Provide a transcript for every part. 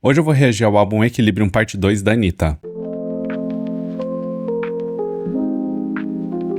Hoje eu vou reagir ao álbum Equilibrium Parte 2 da Anitta.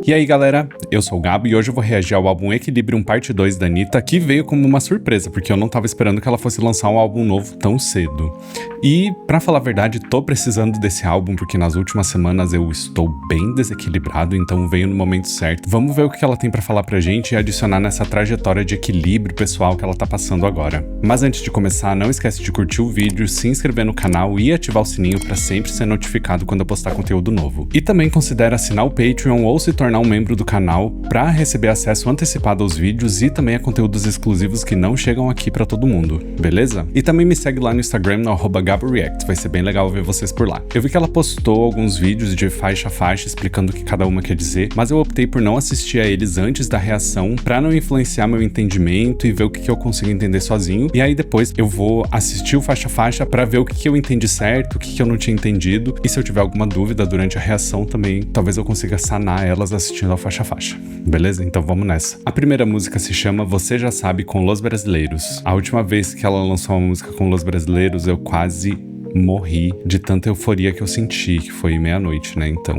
E aí galera, eu sou o Gabo e hoje eu vou reagir ao álbum Equilibrium Parte 2 da Anitta, que veio como uma surpresa, porque eu não tava esperando que ela fosse lançar um álbum novo tão cedo. E, pra falar a verdade, tô precisando desse álbum, porque nas últimas semanas eu estou bem desequilibrado, então veio no momento certo. Vamos ver o que ela tem pra falar pra gente e adicionar nessa trajetória de equilíbrio pessoal que ela tá passando agora. Mas antes de começar, não esquece de curtir o vídeo, se inscrever no canal e ativar o sininho pra sempre ser notificado quando eu postar conteúdo novo. E também considere assinar o Patreon ou se tornar um membro do canal para receber acesso antecipado aos vídeos e também a conteúdos exclusivos que não chegam aqui para todo mundo, beleza? E também me segue lá no Instagram no @GaboReact, vai ser bem legal ver vocês por lá. Eu vi que ela postou alguns vídeos de faixa a faixa explicando o que cada uma quer dizer, mas eu optei por não assistir a eles antes da reação para não influenciar meu entendimento e ver o que eu consigo entender sozinho, e aí depois eu vou assistir o faixa a faixa para ver o que eu entendi certo, o que eu não tinha entendido, e se eu tiver alguma dúvida durante a reação também, talvez eu consiga sanar elas assistindo ao faixa a faixa, beleza? Então vamos nessa. A primeira música se chama Você Já Sabe, com Los Brasileiros. A última vez que ela lançou uma música com Los Brasileiros, eu quase morri de tanta euforia que eu senti, que foi meia-noite, né? Então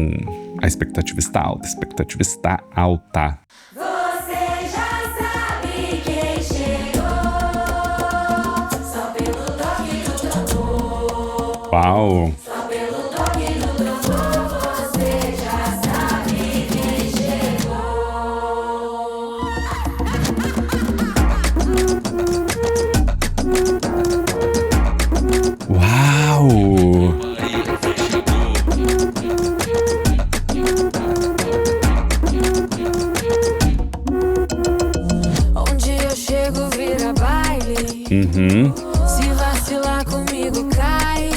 a expectativa está alta, a expectativa está alta. Você já sabe quem chegou, só pelo toque do tambor. Uau! Só pelo toque do tambor, você já sabe quem chegou. Uau! Onde eu chego vira baile. Se vacilar comigo cai.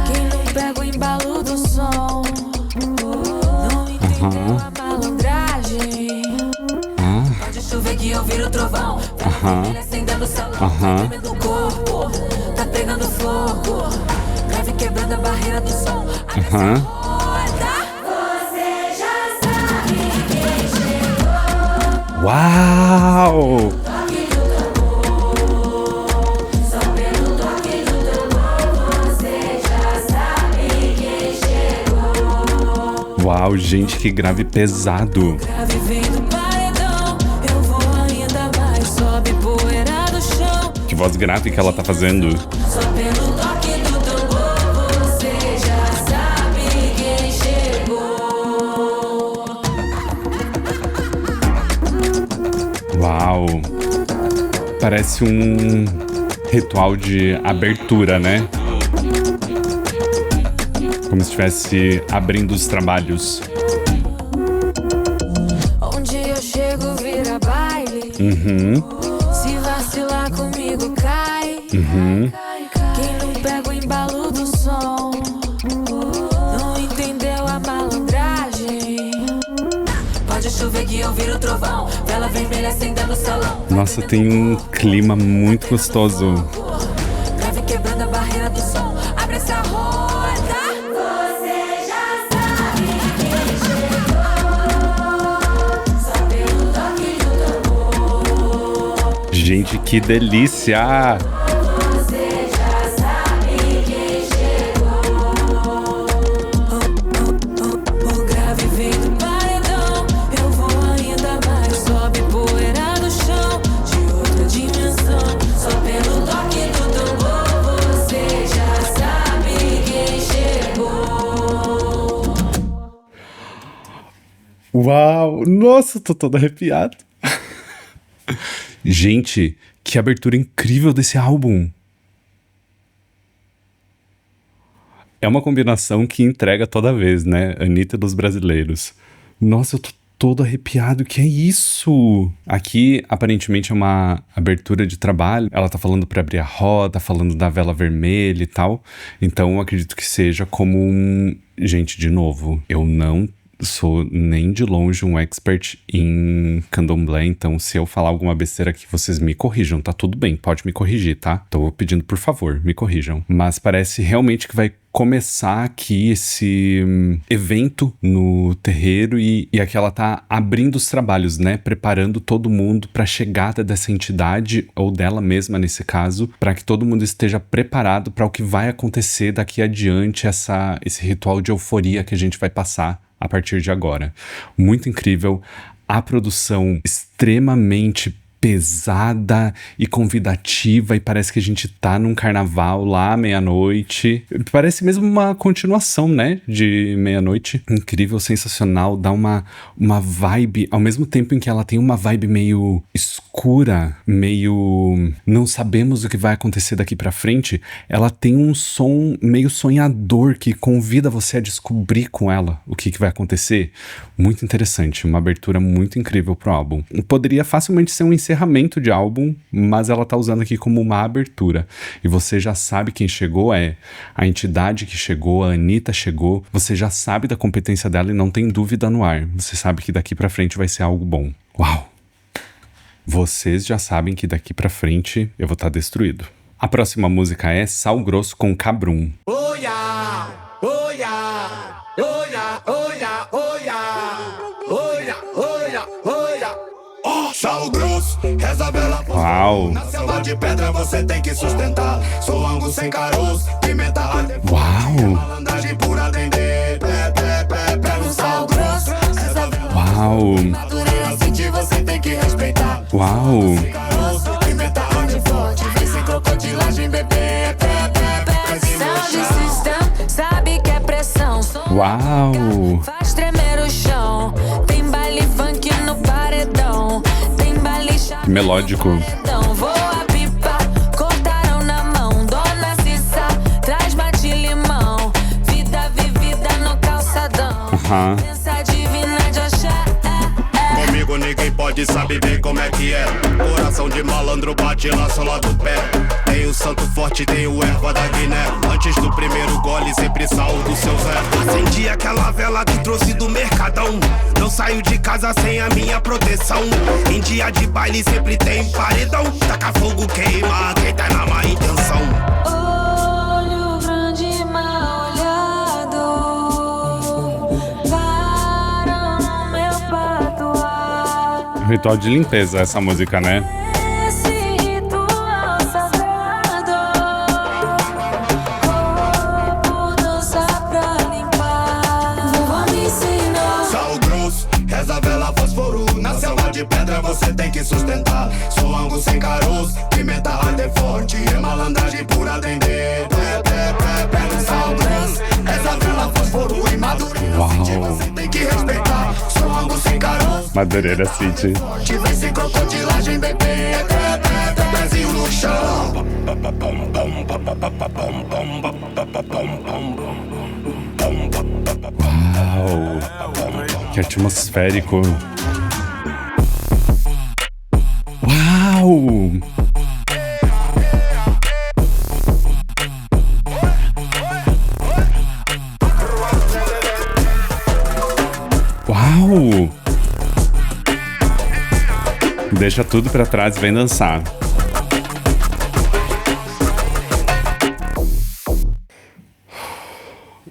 Quem não pega o embalo do som não entendeu a malandragem. Pode chover que eu viro trovão. Ele acendendo o salão, tremendo o corpo, tá pegando fogo. Grave quebrando a barreira do som. Abre essa porta. Você já sabe quem chegou. Uau! Toque do tambor, só pelo toque do tambor, você já sabe quem chegou. Uau, gente, que grave pesado. Grave vem do paredão, eu vou ainda mais, sobe poeira do chão. Que voz grave que ela tá fazendo. Só pelo toque do tambor, você já sabe quem chegou. Uau! Parece um ritual de abertura, né? Como se estivesse abrindo os trabalhos. Onde eu chego vira baile. Se vacilar comigo cai. Quem não pega o embalo do som não entendeu a malandragem. Pode chover que eu viro trovão, vela vermelha acendendo o salão. Nossa, tem um clima muito gostoso. Grave quebrando a barreira do som, abre essa roda. Você já sabe quem chegou, só pelo toque do tambor. Gente, que delícia! Você já sabe quem chegou. O grave vem do paredão, eu vou ainda mais, sobe poeira do chão, de outra dimensão. Só pelo toque do tambor, você já sabe quem chegou. Uau! Nossa, tô todo arrepiado. Gente, que abertura incrível desse álbum. É uma combinação que entrega toda vez, né? Anitta dos brasileiros. Nossa, eu tô todo arrepiado. Que é isso? Aqui, aparentemente, é uma abertura de trabalho. Ela tá falando pra abrir a roda, falando da vela vermelha e tal. Então, eu acredito que seja como um... Gente, de novo, eu não sou nem de longe um expert em candomblé, então se eu falar alguma besteira aqui, vocês me corrijam, tá tudo bem, pode me corrigir, tá? Tô pedindo, por favor, me corrijam. Mas parece realmente que vai começar aqui esse evento no terreiro e aqui ela tá abrindo os trabalhos, né? Preparando todo mundo para a chegada dessa entidade, ou dela mesma nesse caso, para que todo mundo esteja preparado para o que vai acontecer daqui adiante, esse ritual de euforia que a gente vai passar a partir de agora. Muito incrível, a produção extremamente pesada e convidativa, e parece que a gente tá num carnaval lá, meia-noite. Parece mesmo uma continuação, né, de Meia-Noite. Incrível, sensacional, dá uma vibe, ao mesmo tempo em que ela tem uma vibe meio escura, meio não sabemos o que vai acontecer daqui pra frente, ela tem um som meio sonhador que convida você a descobrir com ela o que vai acontecer. Muito interessante, uma abertura muito incrível pro álbum. Poderia facilmente ser um encerramento de álbum, mas ela tá usando aqui como uma abertura. E você já sabe quem chegou, a entidade que chegou, a Anitta chegou. Você já sabe da competência dela e não tem dúvida no ar. Você sabe que daqui pra frente vai ser algo bom. Uau! Vocês já sabem que daqui pra frente eu vou estar destruído. A próxima música é Sal Grosso com Cabrum. Oia, oia, oia, oia, oia, oia, oia, oia. Oh, sal grosso, reza vela. Uau! Na selva de pedra você tem que sustentar. Sou angu sem caroço, pimenta arde. Uau! Malandragem pura dendê. Pé no sal grosso, reza vela. Uau! Natureza sentir você tem que respeitar. Uau! Caroço, pimenta arde forte. Vem sem crocodilagem, bebê. Sound system, sabe que é pressão. Uau! Faz tremer o chão. Tem baile funk no paredão. Tem baile chave Que melódico. no paredão. Voa pipa, cortaram na mão. Dona Cissa, traz bate limão. Vida vivida no calçadão. Aham. Pensa divina de axé. Comigo ninguém pode saber bem como é que é. Coração de malandro bate lá sola do pé. Tem o santo forte, tem o erva da Guiné. Antes do primeiro gole sempre saúdo seu Zé. Acendi aquela vela que trouxe do mercadão. Não saio de casa sem a minha proteção. Em dia de baile sempre tem paredão. Taca fogo, queima quem tá na má intenção. Olho grande mal olhado. Param no meu patuar. Ritual de limpeza essa música, né? Esse ritual sagrado. Corpo dança pra limpar. Vovó me ensinou. Sal grosso, reza vela fósforo. Na selva de pedra você tem que sustentar. Sou angu sem caroço, pimenta arde forte. É malandragem pura dendê. Pé no sal grosso, reza vela fósforo. E madureza Uau. sentir você tem que respeitar. Sou angu sem caroço. Madureira City. Vem sem crocodilagem, bebê. Pezinho no chão. Uau! Que atmosférico. Uau! Uau! Deixa tudo pra trás e vem dançar.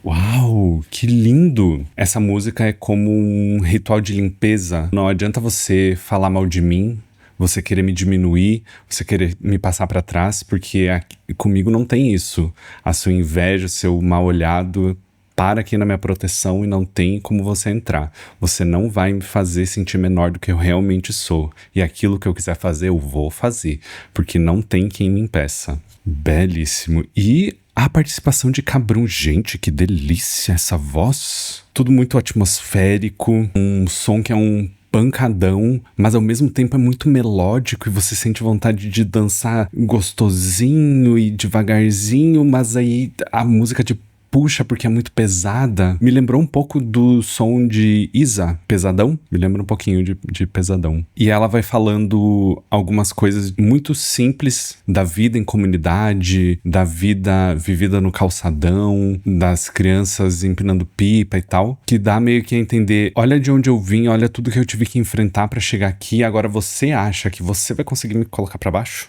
Uau, que lindo! Essa música é como um ritual de limpeza. Não adianta você falar mal de mim, você querer me diminuir, você querer me passar pra trás, porque comigo não tem isso. A sua inveja, o seu mal olhado para aqui na minha proteção e não tem como você entrar. Você não vai me fazer sentir menor do que eu realmente sou. E aquilo que eu quiser fazer, eu vou fazer. Porque não tem quem me impeça. Belíssimo. E a participação de Cabrum. Gente, que delícia essa voz. Tudo muito atmosférico. Um som que é um pancadão, mas ao mesmo tempo é muito melódico e você sente vontade de dançar gostosinho e devagarzinho, mas aí a música te puxa porque é muito pesada. Me lembrou um pouco do som de Isa, Pesadão. Me lembra um pouquinho de Pesadão. E ela vai falando algumas coisas muito simples da vida em comunidade, da vida vivida no calçadão, das crianças empinando pipa e tal, que dá meio que a entender, olha de onde eu vim, olha tudo que eu tive que enfrentar pra chegar aqui, agora você acha que você vai conseguir me colocar pra baixo?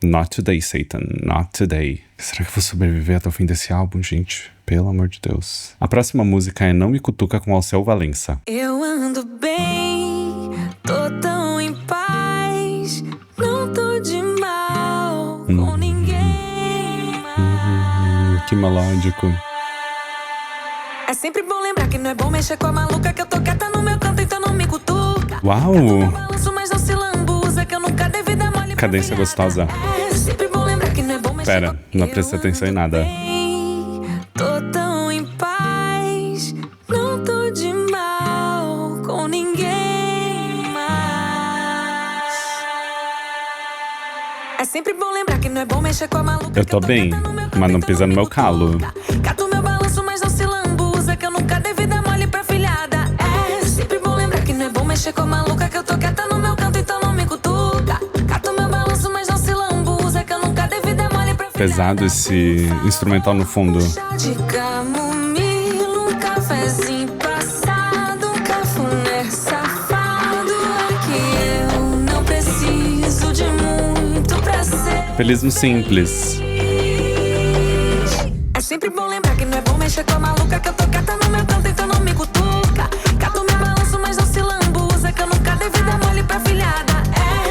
Not Today, Satan. Not Today. Será que eu vou sobreviver até o fim desse álbum, gente? Pelo amor de Deus. A próxima música é Não Me Cutuca, com Alceu Valença. Eu ando bem, tô tão em paz, não tô de mal com ninguém mais. Que melódico. É sempre bom lembrar que não é bom mexer com a maluca, que eu tô quieta no meu canto, então não me cutuca. Uau! Eu balanço, mas não se lambuza, que eu nunca dei dar mole. Cadência gostosa. É sempre bom lembrar que não é bom mexer. Pera, não prestei atenção em nada. Tô tão em paz, não tô de mal com ninguém mais. É sempre bom lembrar que não é bom mexer com a maluca. Eu tô bem, mas não pisa no meu calo. Cato meu balanço, mas não se lambuza, que eu nunca dei dar mole pra filhada. É sempre bom lembrar que não é bom mexer com a maluca, que eu tô quieta no meu canto, então não me cutuca. Cato meu balanço, mas não se lambuza, que eu nunca dei dar mole pra filhada. Pesado esse instrumental no fundo. Chá de camomila, um cafezinho passado, um cafuné safado. É que eu não preciso de muito pra ser Feliz no simples. É sempre bom lembrar que não é bom mexer com a maluca, que eu tô quieta no meu canto, então não me cutuca. Cato meu balanço, mas não se lambuza, que eu nunca dei dar mole pra filhada.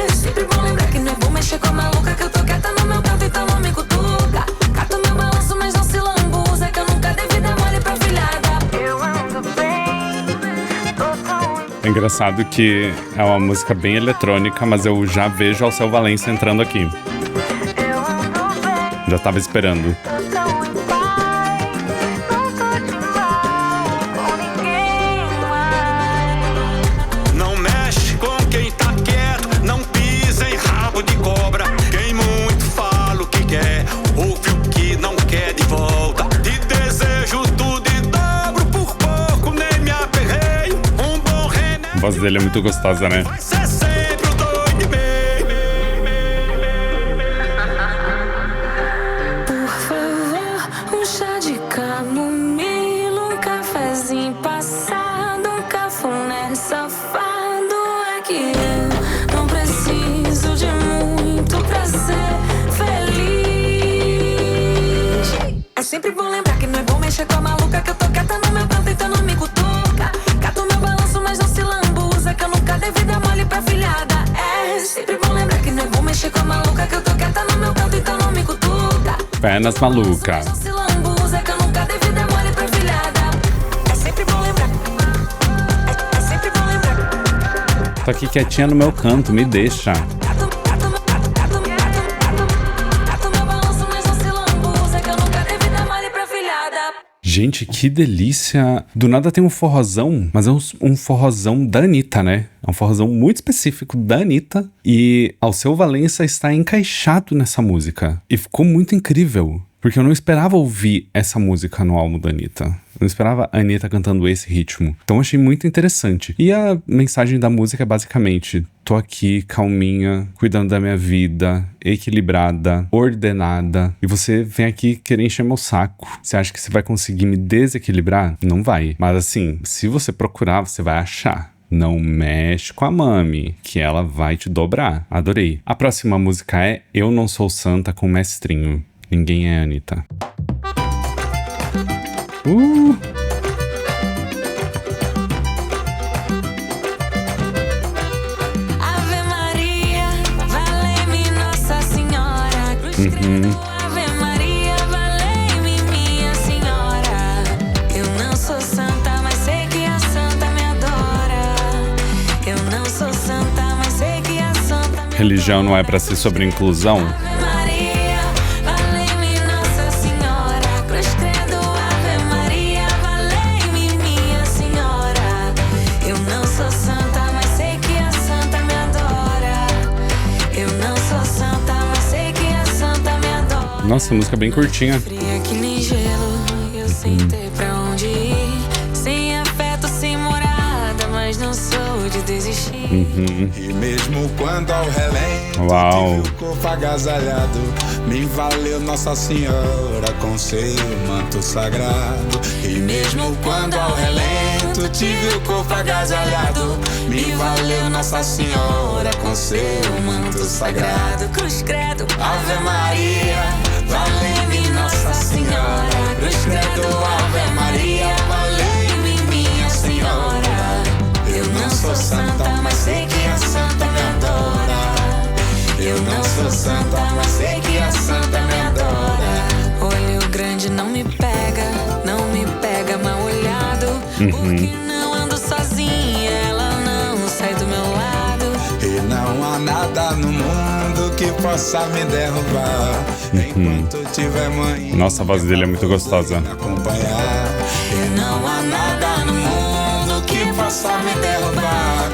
É sempre bom lembrar que não é bom mexer com a maluca, que eu tô quieta no meu canto, então não me cutuca. Cato meu balanço, mas não se lambuza, que eu nunca dei dar mole pra filhada. Eu ando bem, tô tão... É engraçado que é uma música bem eletrônica, mas eu já vejo Alceu Valença entrando aqui. Eu ando bem, Já tava esperando. tô tão em paz, não tô de mal com ninguém mais. Não mexe com quem tá quieto, não pisa em rabo de cobra. Quem muito fala o que quer, ouve o que não quer de volta. Te desejo tudo e dobro, por pouco nem me aperrei. Um bom remédio A voz dele é muito gostosa, né? vai ser sempre o doido bem. Por favor, um chá de camomila, um cafezinho passado, um cafuné safado. É que eu não preciso de muito pra ser feliz. É sempre bom lembrar que não é bom mexer com a maluca, que eu tô quieta no meu canto, então não me cutuca. Cato meu balanço, mas não se lambuza, que eu nunca dei dar mole pra filhada. É sempre bom lembrar que não é bom mexer com a maluca, que eu tô quieta no meu canto, então não me cutuca. Pernas maluca. Mas não se lambuza, que eu nunca dei dar mole pra filhada. É sempre bom lembrar. É sempre bom lembrar. Tô aqui quietinha no meu canto, me deixa. Cato meu balanço, mas não se lambuza, que eu nunca dei dar mole pra filhada. Gente, que delícia. Do nada tem um forrozão, mas é um forrozão da Anitta, né? É um forrozão muito específico da Anitta. E Alceu Valença está encaixado nessa música. E ficou muito incrível. Porque eu não esperava ouvir essa música no álbum da Anitta. Eu não esperava a Anitta cantando esse ritmo. Então eu achei muito interessante. E a mensagem da música é basicamente: tô aqui, calminha, cuidando da minha vida, equilibrada, ordenada. E você vem aqui querer encher meu saco. Você acha que você vai conseguir me desequilibrar? Não vai. Mas assim, se você procurar, você vai achar. Não mexe com a mami, que ela vai te dobrar. Adorei. A próxima música é Eu Não Sou Santa, com Mestrinho. Ninguém é a Anitta. Ave Maria, valei-me Nossa Senhora. Cruz credo, Ave Maria, valei-me Minha Senhora. Eu não sou santa, mas sei que a santa me adora. Eu não sou santa, mas sei que a santa me adora. Religião não é pra ser sobre inclusão? Ave Maria, valei-me Nossa Senhora. Cruz credo, Ave Maria, valei-me Minha Senhora. Eu não sou santa, mas sei que a santa me adora. Eu não sou santa, mas sei que a santa me adora. Nossa, música bem curtinha. Fria que nem gelo, eu sem ter pra onde ir. Sem afeto, sem morada, mas não sou de desistir. E mesmo quando ao relento Uau. tive o corpo agasalhado, me valeu Nossa Senhora com seu manto sagrado. E mesmo quando ao relento tive o corpo agasalhado, me valeu Nossa Senhora com seu manto sagrado. Cruz credo, Ave Maria, valei-me Nossa Senhora. Cruz credo, Ave Maria, valei-me minha Senhora. Eu não sou santa, mas sei que a santa me adora. Eu não sou santa, mas sei que a santa me adora. olho grande não me pega mal olhado. Porque não ando sozinha, ela não sai do meu lado. E não há nada no mundo que possa me derrubar. Enquanto tiver mãe, Nossa, a voz dele é muito gostosa. me acompanhar. E não há nada no mundo que possa me derrubar.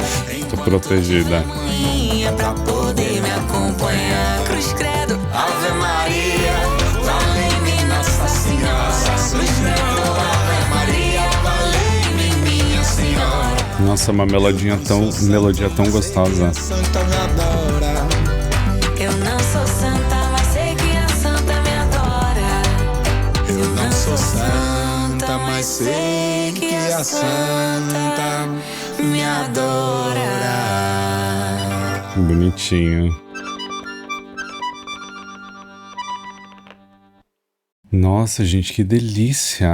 Tô protegida. Minha pra poder me acompanhar. Cruz credo, Ave Maria, valei-me Nossa Senhora. Cruz credo, Ave Maria, valei-me minha Senhora. Nossa, uma melodia tão gostosa. Santa me adora. eu não sou santa, mas sei que a santa me adora. Eu não sou santa, mas sei que a santa me adora. Bonitinho. Nossa, gente, que delícia!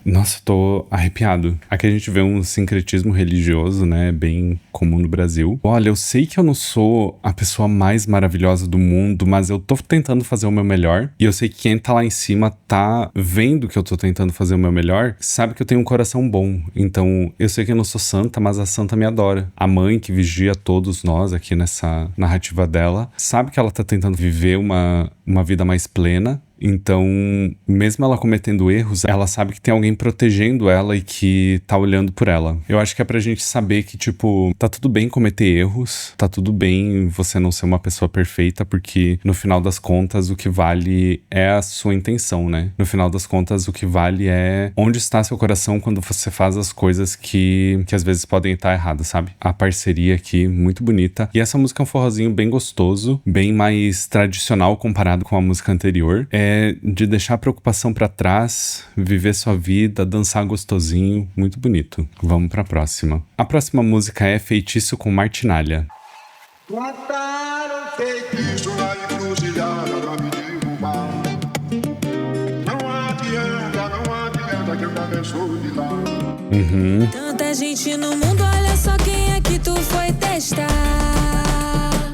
Nossa, tô arrepiado. Aqui a gente vê um sincretismo religioso, né, bem comum no Brasil. Olha, eu sei que eu não sou a pessoa mais maravilhosa do mundo, mas eu tô tentando fazer o meu melhor. E eu sei que quem tá lá em cima tá vendo que eu tô tentando fazer o meu melhor, sabe que eu tenho um coração bom. Então, eu sei que eu não sou santa, mas a santa me adora. A mãe que vigia todos nós aqui nessa narrativa dela, sabe que ela tá tentando viver uma vida mais plena. Então, mesmo ela cometendo erros, ela sabe que tem alguém protegendo ela e que tá olhando por ela. Eu acho que é pra gente saber que, tipo, tá tudo bem cometer erros, tá tudo bem você não ser uma pessoa perfeita, porque no final das contas o que vale é a sua intenção, né? No final das contas o que vale é onde está seu coração quando você faz as coisas que às vezes podem estar erradas, sabe? A parceria aqui, muito bonita. E essa música é um forrozinho bem gostoso, bem mais tradicional comparado com a música anterior. De deixar a preocupação pra trás, viver sua vida, dançar gostosinho, muito bonito. Vamos pra próxima. A próxima música é Feitiço com Martinalha. Plantaram feitiço na encruzilhada pra me derrubar. Não adianta que eu também sou de lá. tanta gente no mundo, olha só quem é que tu foi testar.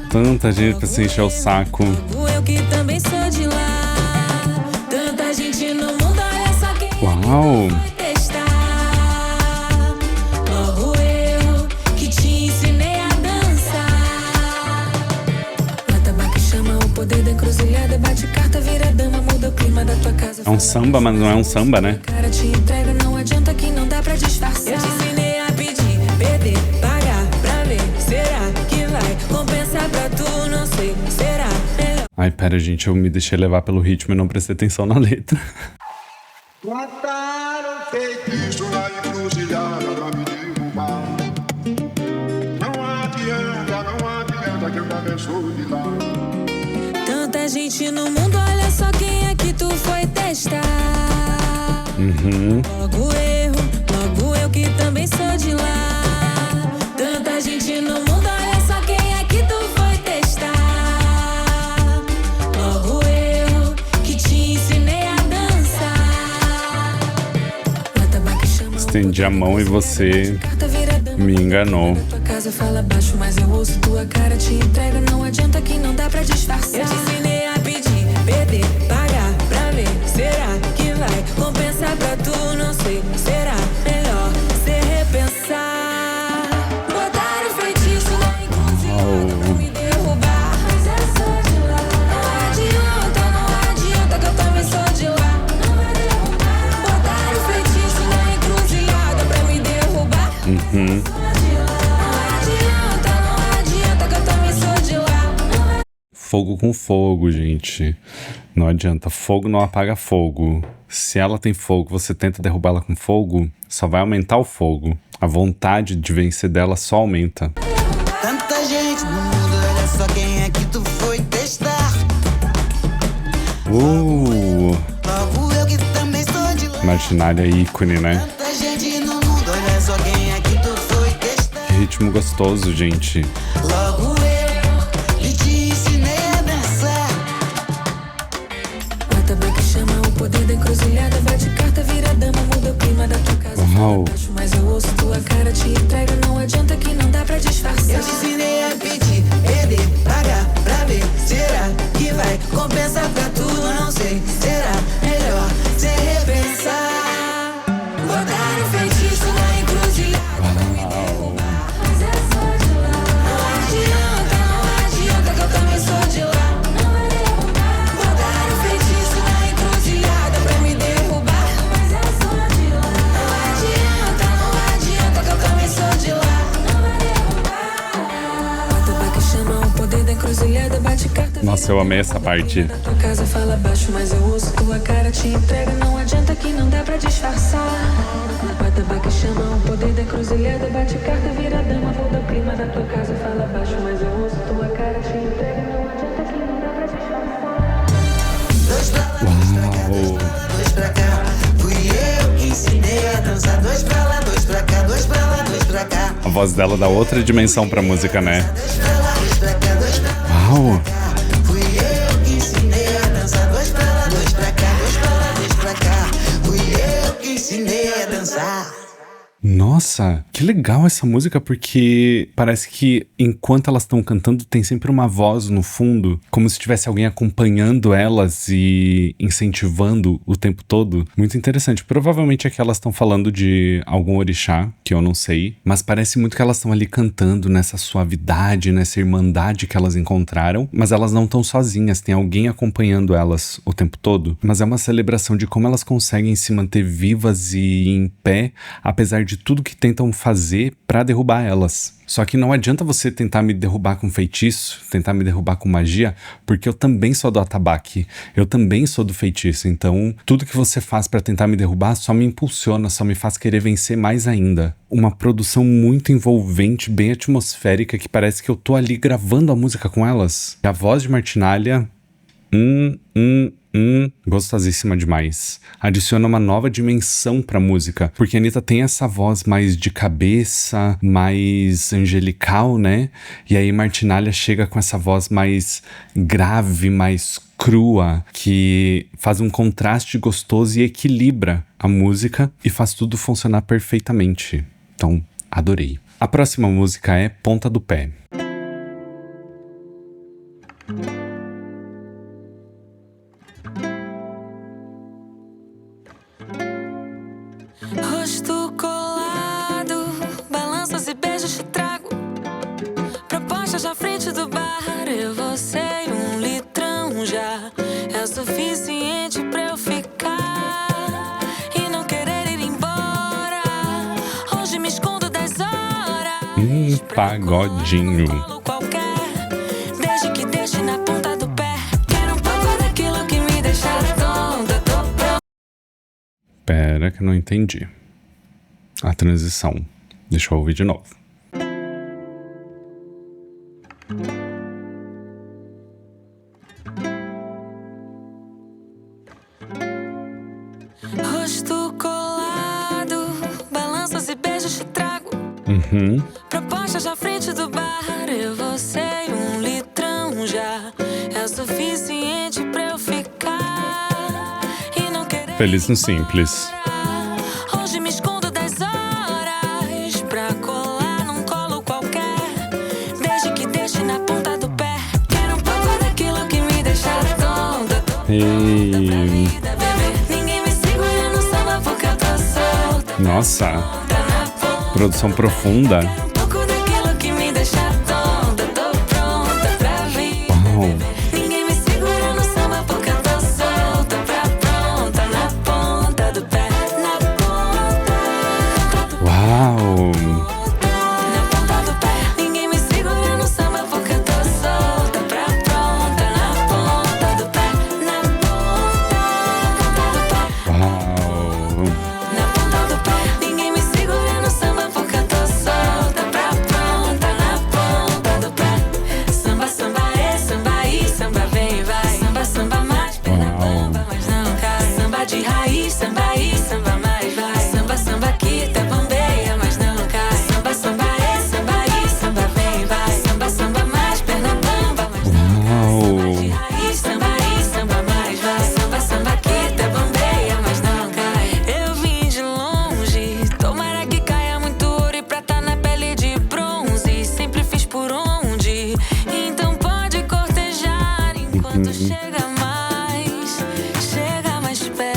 Tanta gente pra se encher o saco. Logo eu que também sou de lá. Tanta gente no mundo, olha só quem Uau! foi testar. Logo eu que te ensinei a dançar. Bota baque, chama o poder da encruzilhada. Bate carta, vira dama, muda o clima da tua casa. É um samba, mas não é um samba, né? Cara te entrega, não adianta que não dá pra disfarçar. Eu te ensinei a pedir, perder, pagar pra ver. Será que vai compensar pra tu? Não sei, será melhor? Ai, pera, gente, eu me deixei levar pelo ritmo e não prestei atenção na letra. Plantaram feitiço na encruzilhada pra me derrubar. Não adianta que eu também sou de lá. Tanta gente no mundo, olha só quem é que tu foi testar. Logo eu que também sou de lá. Tanta gente no mundo, olha só quem é que tu foi testar. Logo eu que te ensinei a dançar. Bota baque, chama o Estendi a mão e você carta, vira dama. me enganou. Tua casa fala baixo, mas eu ouço tua cara te entrega. Não adianta que não dá pra disfarçar. Eu te ensinei a pedir, perder, pagar pra ver. Será que vai compensar pra tu? Não sei, será melhor se repensar. Botaram feitiço na encruzilhada pra me derrubar. Mas eu sou de lá. Não adianta que eu também sou de lá. Não vai derrubar. Botaram feitiço na encruzilhada pra me derrubar. Não adianta que eu também sou de lá. Fogo com fogo, gente. Não adianta, fogo não apaga fogo. Se ela tem fogo, você tenta derrubar ela com fogo, só vai aumentar o fogo. A vontade de vencer dela só aumenta. Tanta gente no mundo, olha só quem é que tu foi testar. Logo eu que também sou de lá. Martinália ícone, né? Tanta gente no mundo, olha só quem é que tu foi testar. Que ritmo gostoso, gente. Logo eu e te ensinei a dançar. Bota bem que chama o poder da encruzilhada. Bate carta, vira dama, muda o clima da tua casa. Uau. Mas eu ouço tua cara, te entrega. Não adianta que não dá pra disfarçar. Eu te ensinei a pedir, perder, pagar pra ver. Será que vai compensar pra tudo? Não sei, será melhor sem repensar. Botar o feitiço na encruzilhada. Mas é só de lá. Não adianta que eu também sou de lá. Botar o feitiço na encruzilhada pra me derrubar. Mas é só de lá. Não adianta que eu também sou de lá. Bota pra que chama o poder da encruzilhada. Bate carta. Nossa, eu amei essa parte. Da tua casa fala baixo, mas eu ouço tua cara, te entrega. Não adianta que não dá pra disfarçar. Bota pra que chama o poder da encruzilhada. Bate carta, vira dama, muda o clima da tua casa. Fala baixo, mas eu ouço tua cara, te entrega. Não adianta que não dá pra disfarçar. Dois pra lá, dois pra cá, dois pra cá. Fui eu que ensinei a dançar. Dois pra lá, dois pra cá, dois pra lá, dois pra cá. A voz dela dá outra dimensão pra música, né? Dois pra lá, dois pra cá, dois pra lá. Uau! Fui eu que ensinei a dançar. Dois pra lá, dois pra cá, dois pra lá, dois pra cá. Fui eu que ensinei a dançar. Nossa, que legal essa música, porque parece que enquanto elas estão cantando tem sempre uma voz no fundo, como se tivesse alguém acompanhando elas e incentivando o tempo todo. Muito interessante. Provavelmente é que elas estão falando de algum orixá, que eu não sei, mas parece muito que elas estão ali cantando nessa suavidade, nessa irmandade que elas encontraram, mas elas não estão sozinhas, tem alguém acompanhando elas o tempo todo. Mas é uma celebração de como elas conseguem se manter vivas e em pé, apesar de tudo que tentam fazer pra derrubar elas. Só que não adianta você tentar me derrubar com feitiço, tentar me derrubar com magia, porque eu também sou do atabaque, eu também sou do feitiço, então tudo que você faz pra tentar me derrubar só me impulsiona, só me faz querer vencer mais ainda. Uma produção muito envolvente, bem atmosférica, que parece que eu tô ali gravando a música com elas. E a voz de Martinália... gostosíssima demais. Adiciona uma nova dimensão pra música, porque a Anitta tem essa voz mais de cabeça, mais angelical, né? E aí Martinália chega com essa voz mais grave, mais crua, que faz um contraste gostoso e equilibra a música e faz tudo funcionar perfeitamente. Então, adorei. A próxima música é Ponta do Pé. Rosto colado, balanças e beijos te trago. Propostas à frente do bar, eu, você e 1 litrão já é o suficiente pra eu ficar e não querer ir embora. Hoje me escondo das horas. Pagodinho. Qualquer, desde que deixe na ponta do pé. Quero um pouco daquilo que me deixa tonta. Tô pronta. Pera que eu não entendi a transição. Deixa eu ouvir de novo. Rosto colado, balanças e beijos te trago. Propostas à frente do bar, eu, você e 1 litrão já é o suficiente pra eu ficar e não querer. Feliz no simples. Hoje me escondo das horas pra colar num colo qualquer, desde que deixe na ponta do pé. Quero um pouco daquilo que me deixa tonta. Ei. Ninguém me segura no samba porque eu tô solta. Nossa, Tá na ponta. produção profunda. Um pouco daquilo que me deixa tonta. Tô pronta pra vir. Uau. Ninguém me segura no samba porque eu tô solta. Pra pronta na ponta do pé. Na ponta. Uau. Na ponta do pé. Ninguém me segura no samba porque eu tô solta. Pra pronta na ponta do pé. Na ponta. Samba de raiz, samba e samba mais vai. Samba, samba que tá bambeia, mas não cai. Samba, samba é samba e samba vem, vai. Samba, samba mais perna bamba, mas não cai. Samba de raiz, samba e samba mais vai. Samba, samba que tá bambeia, mas não cai. Eu vim de longe, tomara que caia muito ouro e prata na pele de bronze. Sempre fiz por onde, então pode cortejar enquanto chega mais perto.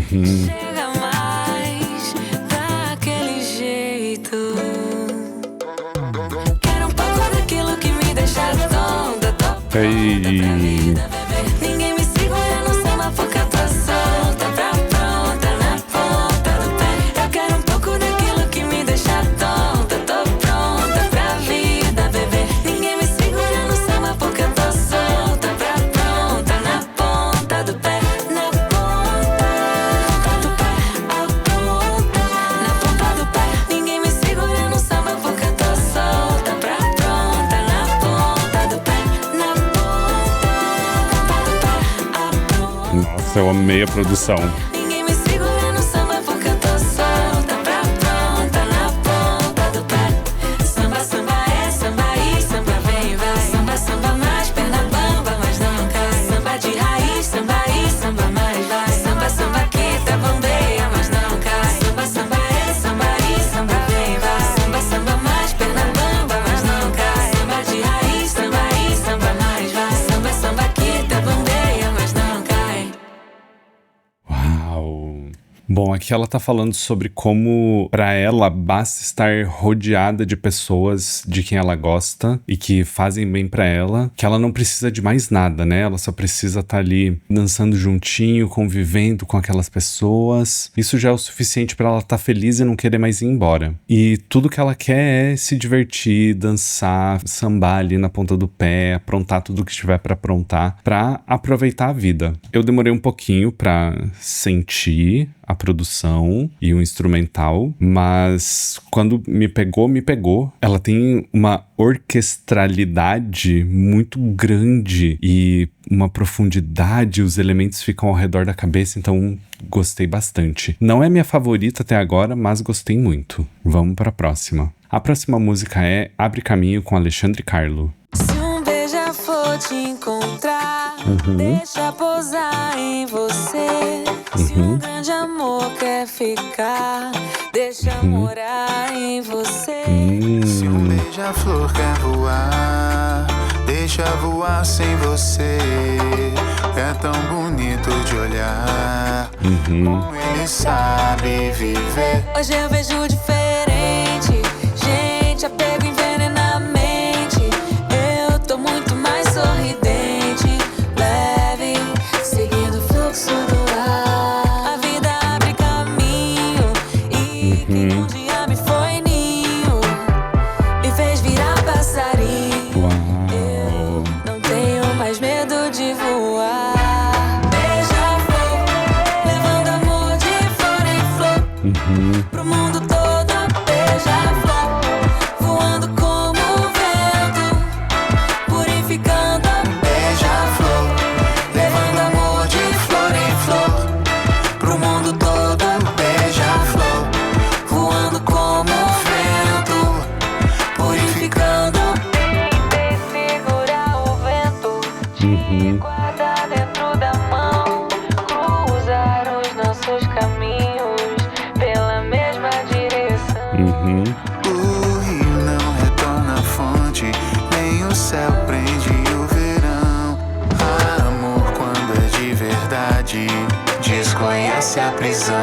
Chega mais daquele jeito. Quero um pouco daquilo que me deixa tonta. Ninguém me segura no samba porque eu tô solta. Pra pronta na ponta do pé. Eu quero um pouco daquilo que me deixa tonta. Tô pronta pra vida, bebê. Ninguém me segura no samba porque eu tô solta. Pra pronta na ponta do pé. Na ponta do pé. A ponta na ponta do pé. Ninguém me segura no samba porque eu tô solta. Pra pronta na ponta do pé. Na ponta do pé. A ponta. Nossa, eu amei a produção. Ninguém me segura no samba porque eu tô solta. Pra pronta na ponta do pé. Samba, samba é samba e samba vem, vai. Samba, samba mais perna bamba, mas não cai. Samba de raiz, samba e samba mais vai. Samba, samba que tá bambeia, mas não cai. Samba, samba é samba e samba vem, vai. Samba, samba mais perna bamba, mas não cai. Samba de raiz, samba e samba mais vai. Samba, samba que tá bambeia, mas não cai. Uau! Bom, aqui ela tá falando sobre como pra ela basta estar rodeada de pessoas de quem ela gosta e que fazem bem pra ela, que ela não precisa de mais nada, né? Ela só precisa estar ali dançando juntinho, convivendo com aquelas pessoas. Isso já é o suficiente pra ela estar feliz e não querer mais ir embora. E tudo que ela quer é se divertir, dançar, sambar ali na ponta do pé, aprontar tudo que tiver pra aprontar, pra aproveitar a vida. Eu demorei um pouquinho pra sentir a produção e o instrumental, mas quando me pegou. Ela tem uma orquestralidade muito grande e uma profundidade, os elementos ficam ao redor da cabeça, então gostei bastante. Não é minha favorita até agora, mas gostei muito. Vamos pra próxima. A próxima música é Abre Caminho com Alexandre Carlo. Se um beija-flor te encontrar, deixa pousar em você. Se um grande amor quer ficar, deixa morar em você. Se um beija-flor quer voar, deixa voar sem você. É tão bonito de olhar, como ele sabe viver. Hoje eu vejo diferente, gente, apego envenena a mente. Eu tô muito mais sorridente, leve, seguindo o fluxo do ar. A vida abre caminho e quem um dia me foi ninho, me fez virar passarinho. Eu não tenho mais medo de voar. Beija-flor, levando amor de flor em flor pro mundo todo. Beija-flor, voando como o vento, purificando. Beija-flor, levando amor de flor em flor pro mundo todo. Beija-flor, voando como o vento, purificando. Segurar o vento, te guardar dentro da mão, cruzar os nossos caminhos pela mesma direção. O rio não retorna à fonte, nem o céu prende o verão. Amor, quando é de verdade, desconhece a prisão.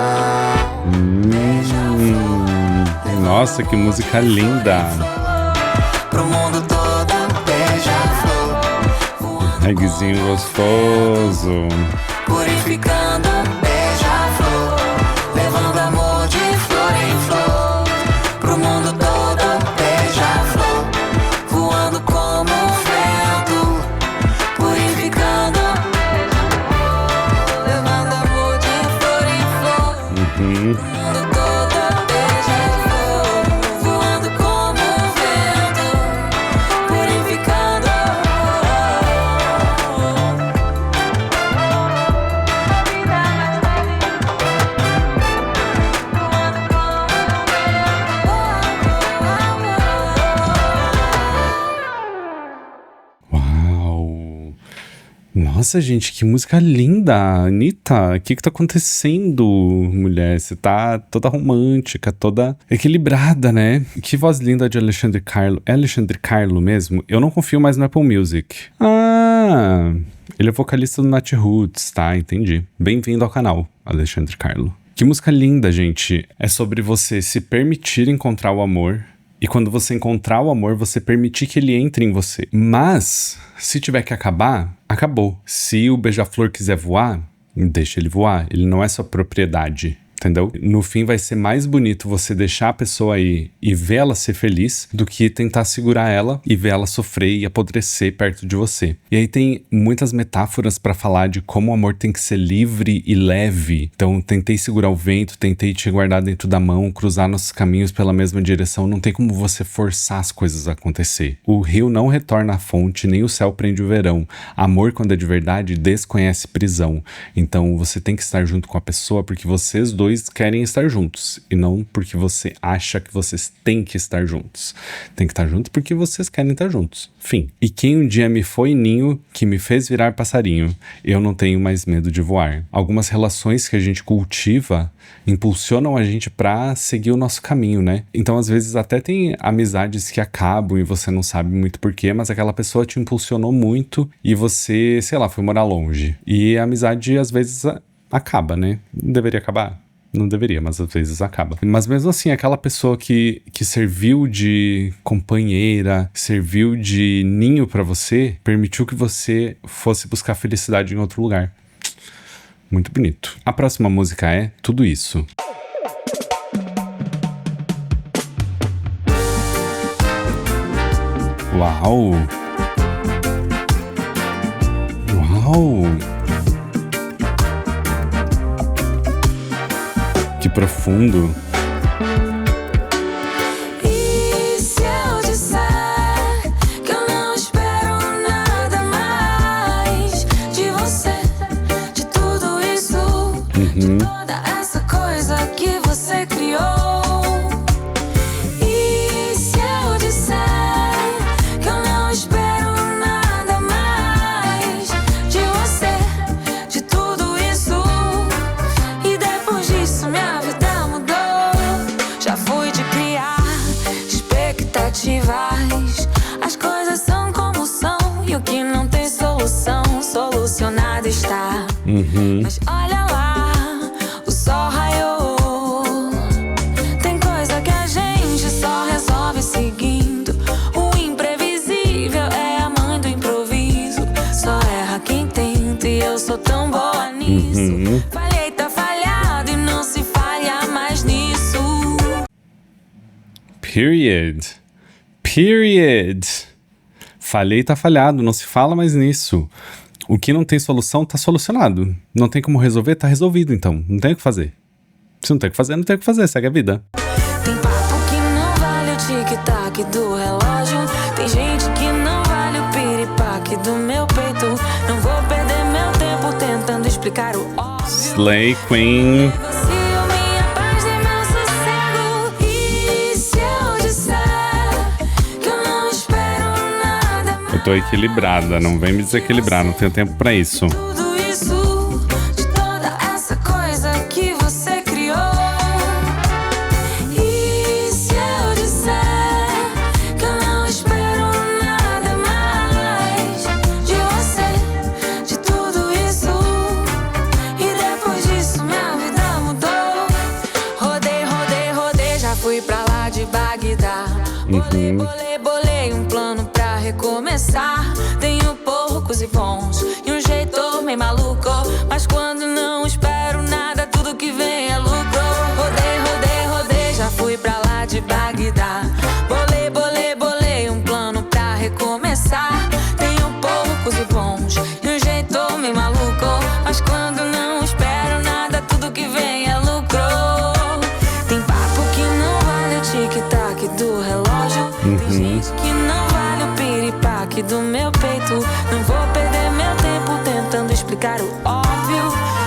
Nossa, que música linda! Pro mundo todo, beija-flor, Reguezinho gostoso. purificando. Beija-flor, levando amor de flor em flor pro mundo todo. Beija-flor, voando como o vento, purificando. Levando amor de flor em flor, mundo todo. Beija-flor, voando como o vento, purificando. Nossa, gente, que música linda. Anitta, o que tá acontecendo, mulher? Você tá toda romântica, toda equilibrada, né? Que voz linda de Alexandre Carlo. É Alexandre Carlo mesmo? Eu não confio mais no Apple Music. Ah, ele é vocalista do Nat Roots, tá? Entendi. Bem-vindo ao canal, Alexandre Carlo. Que música linda, gente. É sobre você se permitir encontrar o amor. E quando você encontrar o amor, você permitir que ele entre em você. Mas, se tiver que acabar, acabou. Se o beija-flor quiser voar, deixa ele voar. Ele não é sua propriedade. Entendeu? No fim vai ser mais bonito você deixar a pessoa aí e ver ela ser feliz do que tentar segurar ela e ver ela sofrer e apodrecer perto de você. E aí tem muitas metáforas pra falar de como o amor tem que ser livre e leve. Então tentei segurar o vento, tentei te guardar dentro da mão, cruzar nossos caminhos pela mesma direção. Não tem como você forçar as coisas a acontecer. O rio não retorna à fonte, nem o céu prende o verão. Amor, quando é de verdade, desconhece prisão. Então você tem que estar junto com a pessoa porque vocês dois querem estar juntos e não porque você acha que vocês têm que estar juntos. Tem que estar juntos porque vocês querem estar juntos. Fim. E quem um dia me foi ninho, que me fez virar passarinho, eu não tenho mais medo de voar. Algumas relações que a gente cultiva impulsionam a gente pra seguir o nosso caminho, né? Então, às vezes, até tem amizades que acabam e você não sabe muito porquê, mas aquela pessoa te impulsionou muito e você, sei lá, foi morar longe. E a amizade, às vezes, acaba, né? Não deveria acabar. Não deveria, mas às vezes acaba. Mas mesmo assim, aquela pessoa que serviu de companheira, serviu de ninho pra você, permitiu que você fosse buscar felicidade em outro lugar. Muito bonito. A próxima música é Tudo Isso. Uau! Uau! Que profundo. E se eu disser que eu não espero nada mais de você, de tudo isso, de toda essa coisa que você criou? E se eu disser que eu não espero nada mais de você, de tudo isso, e depois disso minha vida mudou? Já fui de criar expectativas. As coisas são como são e o que não tem solução, solucionado está. Mas olha lá, o sol raiou. Tem coisa que a gente só resolve seguindo. O imprevisível é a mãe do improviso. Só erra quem tenta e eu sou tão boa nisso. Falhei, tá falhado e não se falha mais nisso. Period. Period. Falhei, tá falhado. Não se fala mais nisso. O que não tem solução, tá solucionado. Não tem como resolver, tá resolvido, então. Não tem o que fazer. Se não tem o que fazer, não tem o que fazer. Segue a vida. Tem papo que não vale o tic-tac do relógio. Tem gente que não vale o piripaque do meu peito. Não vou perder meu tempo tentando explicar o óbvio. Slay Queen. Negocio minha paz e meu sossego. E se eu disser que eu não espero nada mais? Eu tô equilibrada. Não vem me desequilibrar. Não tenho tempo pra isso. Tudo isso, de toda essa coisa que você criou. E se eu disser que eu não espero nada mais de você, de tudo isso, e depois disso minha vida mudou? Rodei, rodei, rodei, já fui pra lá de Bagdá. Bolei, bolei, bolei um plano pra recomeçar. Tenho poucos e bons e um jeito meio maluco, mas quando não espero nada, tudo que vem é lucro. Rodei, rodei, rodei, já fui pra lá de Bagdá. Bolei, bolei, bolei um plano pra recomeçar. Tenho poucos e bons e um jeito meio maluco, mas quando não espero nada, tudo que vem é lucro. Tem papo que não vale o tic-tac do relógio. Tem gente que não vale o piripaque do meu peito. Não vou perder meu tempo tentando explicar o óbvio.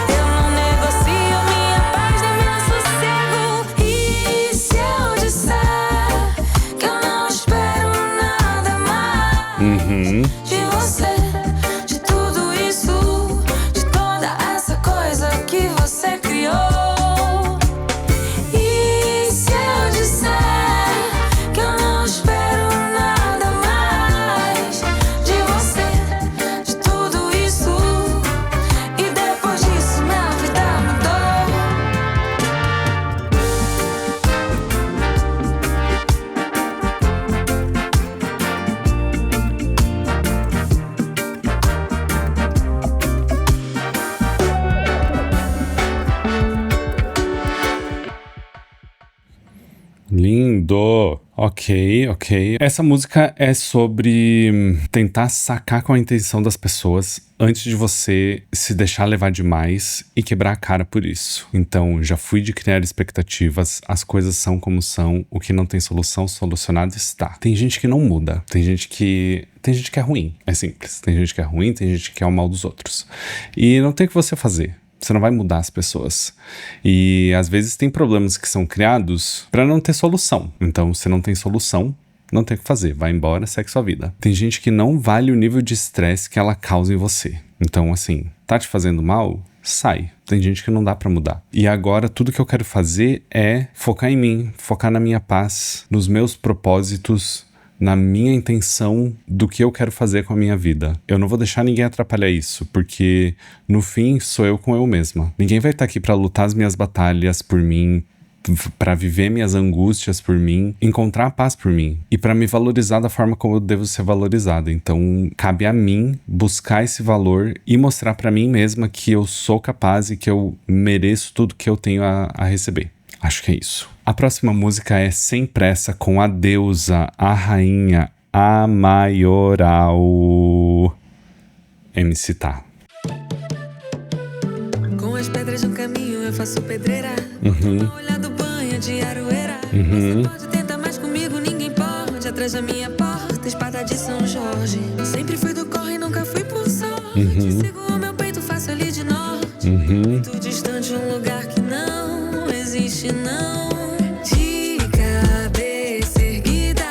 Eu não negocio minha paz nem meu sossego. E se eu disser que eu não espero nada mais de você, de tudo isso, você criou. E se eu disser que eu não espero nada mais de você, de tudo isso, e depois disso minha vida mudou. Lindo! Ok. Essa música é sobre tentar sacar com a intenção das pessoas antes de você se deixar levar demais e quebrar a cara por isso. Então, já fui de criar expectativas, as coisas são como são, o que não tem solução, solucionado está. Tem gente que não muda, tem gente que é ruim, é simples. Tem gente que é ruim, tem gente que quer o mal dos outros. E não tem o que você fazer. Você não vai mudar as pessoas. E às vezes tem problemas que são criados pra não ter solução. Então, se não tem solução, não tem o que fazer. Vai embora, segue sua vida. Tem gente que não vale o nível de estresse que ela causa em você. Então, assim, tá te fazendo mal? Sai. Tem gente que não dá pra mudar. E agora, tudo que eu quero fazer é focar em mim, focar na minha paz, nos meus propósitos, na minha intenção do que eu quero fazer com a minha vida. Eu não vou deixar ninguém atrapalhar isso, porque no fim sou eu com eu mesma. Ninguém vai estar aqui pra lutar as minhas batalhas por mim, pra viver minhas angústias por mim, encontrar a paz por mim e pra me valorizar da forma como eu devo ser valorizada. Então, cabe a mim buscar esse valor e mostrar pra mim mesma que eu sou capaz e que eu mereço tudo que eu tenho a receber. Acho que é isso. A próxima música é Sem Pressa, com a deusa, a rainha, a maioral, MC Tá. Com as pedras no caminho eu faço pedreira. No olhar do banho de aroeira. Você pode tentar mais comigo, ninguém pode. Atrás da minha porta, espada de São Jorge. Sempre fui do corre, nunca fui por sorte. Sigo o meu peito, faço ali de norte. Muito distante, um lugar que não existe, não. De cabeça erguida,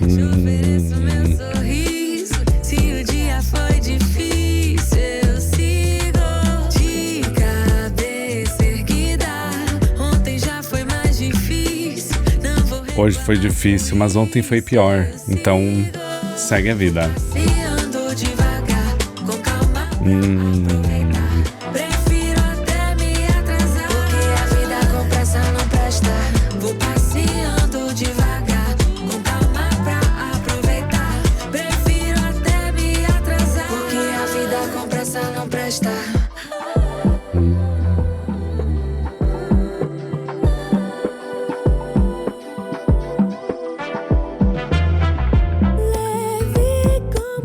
te ofereço meu sorriso. Se o dia foi difícil, eu sigo. De cabeça erguida, ontem já foi mais difícil. Não vou Hoje foi difícil, mas ontem foi pior. Então, segue a vida. passeando devagar, com calma pra aproveitar. Prefiro até me atrasar, porque a vida com pressa não presta. Vou passeando devagar, com calma pra aproveitar. Prefiro até me atrasar, porque a vida com pressa não presta.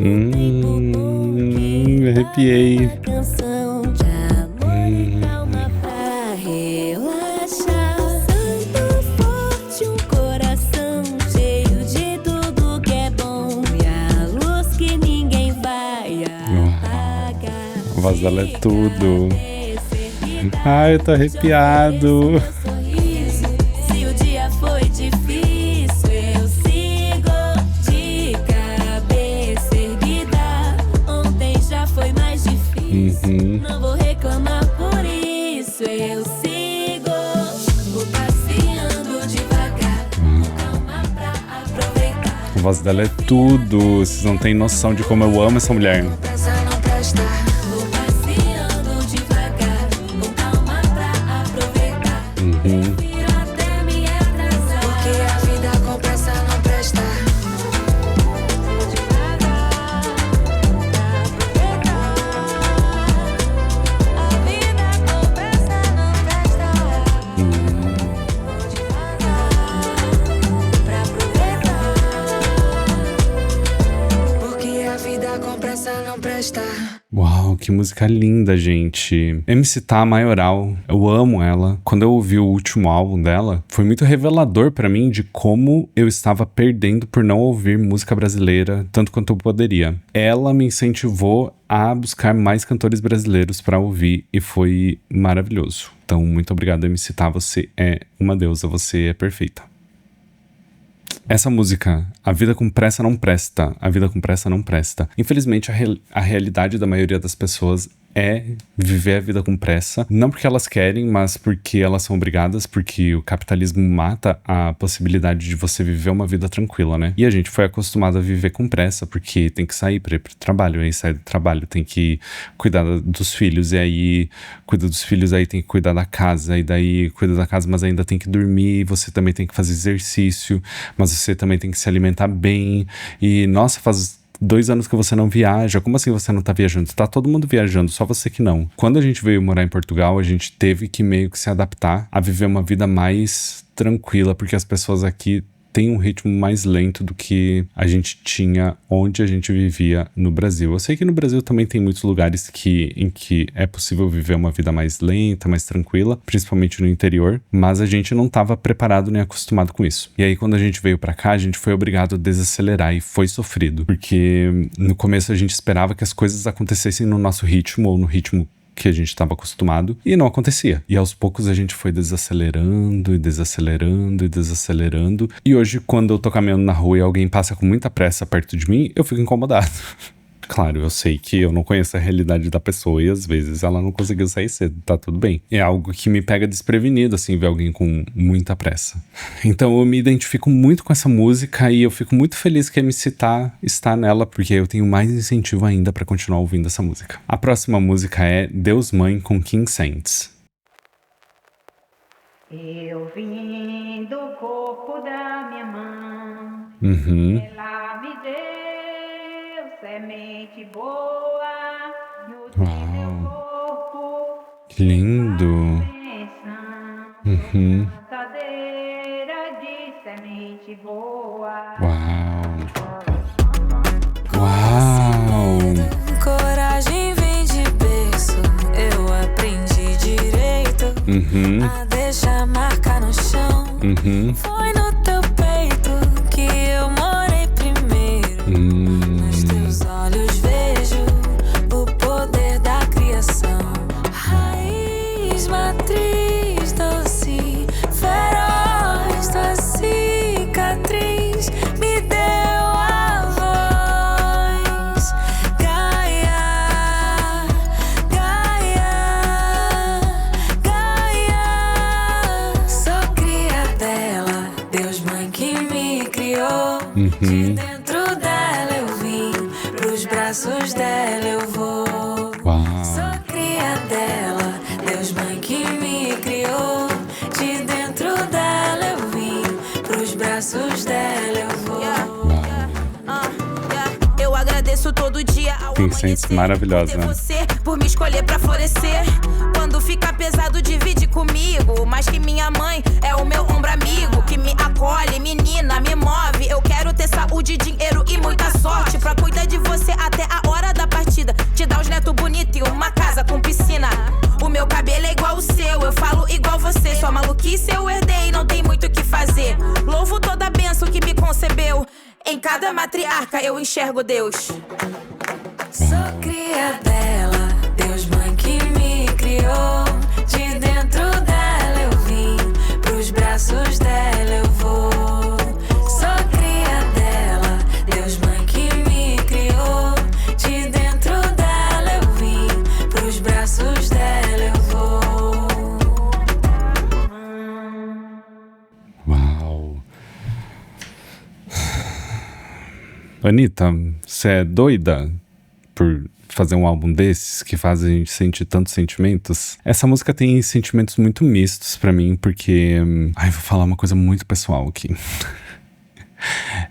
Me arrepiei. Canção de amor e calma pra relaxar. Santo forte, um coração cheio de tudo que é bom. E a luz que ninguém vai apagar. A voz dela é tudo. Ai, eu tô arrepiado. Se o dia foi difícil, eu sigo de cabeça erguida. Ontem já foi mais difícil. Não vou reclamar por isso, eu sigo. Vou passeando devagar, com calma pra aproveitar. A voz dela é tudo. Vocês não têm noção de como eu amo essa mulher. Pressa não presta. Vou passeando devagar, com calma pra aproveitar. Prefiro até me atrasar, Porque a vida com pressa não presta. devagar, pra aproveitar. A vida com pressa não presta. Devagar, pra aproveitar. Porque a vida com pressa não presta. Uau, que música linda, gente. MC Tá, maioral. Eu amo ela. Quando eu ouvi o último álbum dela, foi muito revelador pra mim de como eu estava perdendo por não ouvir música brasileira tanto quanto eu poderia. Ela me incentivou a buscar mais cantores brasileiros pra ouvir e foi maravilhoso. Então, muito obrigado, MC Tá. Você é uma deusa, você é perfeita. Essa música, A Vida com Pressa Não Presta, A Vida com Pressa Não Presta. Infelizmente, a realidade da maioria das pessoas é viver a vida com pressa, não porque elas querem, mas porque elas são obrigadas, porque o capitalismo mata a possibilidade de você viver uma vida tranquila, né? E a gente foi acostumado a viver com pressa, porque tem que sair pra ir pro trabalho, aí sai do trabalho, tem que cuidar dos filhos, e aí cuida dos filhos, aí tem que cuidar da casa, e daí cuida da casa, mas ainda tem que dormir, você também tem que fazer exercício, mas você também tem que se alimentar bem, e nossa, faz 2 anos que você não viaja, como assim você não tá viajando? Tá todo mundo viajando, só você que não. Quando a gente veio morar em Portugal, a gente teve que meio que se adaptar a viver uma vida mais tranquila, porque as pessoas aqui têm um ritmo mais lento do que a gente tinha onde a gente vivia no Brasil. Eu sei que no Brasil também tem muitos lugares em que é possível viver uma vida mais lenta, mais tranquila, principalmente no interior, mas a gente não estava preparado nem acostumado com isso. E aí quando a gente veio pra cá, a gente foi obrigado a desacelerar e foi sofrido, porque no começo a gente esperava que as coisas acontecessem no nosso ritmo ou no ritmo que a gente estava acostumado, e não acontecia. E aos poucos a gente foi desacelerando e desacelerando e desacelerando. E hoje, quando eu tô caminhando na rua e alguém passa com muita pressa perto de mim, eu fico incomodado. Claro, eu sei que eu não conheço a realidade da pessoa e às vezes ela não conseguiu sair cedo, tá tudo bem. É algo que me pega desprevenido, assim, ver alguém com muita pressa. Então eu me identifico muito com essa música e eu fico muito feliz que a MC está nela, porque eu tenho mais incentivo ainda pra continuar ouvindo essa música. A próxima música é Deus Mãe com King Saints. Eu vim do corpo da minha mãe, ela me deu semente boa, nutriu meu corpo. Que lindo! Plantadeira de semente boa. Uau! Coragem vem de berço, eu aprendi direito a deixar marca no chão. Foi no teu peito que eu morei primeiro. Nos teus olhos vejo o poder da criação. Raiz, matriz, doce, feroz, tua cicatriz me deu a voz. Gaia, Gaia, Gaia. Sou cria dela, Deus mãe que me criou. De dentro dela eu vim, pros braços dela eu vou. Sou cria dela, Deus mãe que me criou. De dentro dela eu vim, pros braços dela eu vou. Eu agradeço todo dia ao King Saints amanhecer, maravilhosa, por ter né? você, por me escolher pra florescer. Quando fica pesado, divide comigo. Mas que minha mãe é o meu ombro amigo, que me acolhe, menina, me move. Eu quero ter saúde, dinheiro e muita sorte pra cuidar de você até a hora da partida. Te dar uns netos bonitos e uma casa com piscina. O meu cabelo é igual o seu, eu falo igual você. Sua maluquice eu herdei, não tem muito o que fazer. Louvo toda a bênção que me concebeu. Em cada matriarca eu enxergo Deus. Sou cria dela, Deus mãe que me criou. De dentro dela eu vim, pros braços dela eu vou. Sou cria dela, Deus mãe que me criou. De dentro dela eu vim, pros braços dela eu vou. Uau! Anitta, você é doida por fazer um álbum desses que faz a gente sentir tantos sentimentos? Essa música tem sentimentos muito mistos pra mim, porque... Ai, vou falar uma coisa muito pessoal aqui.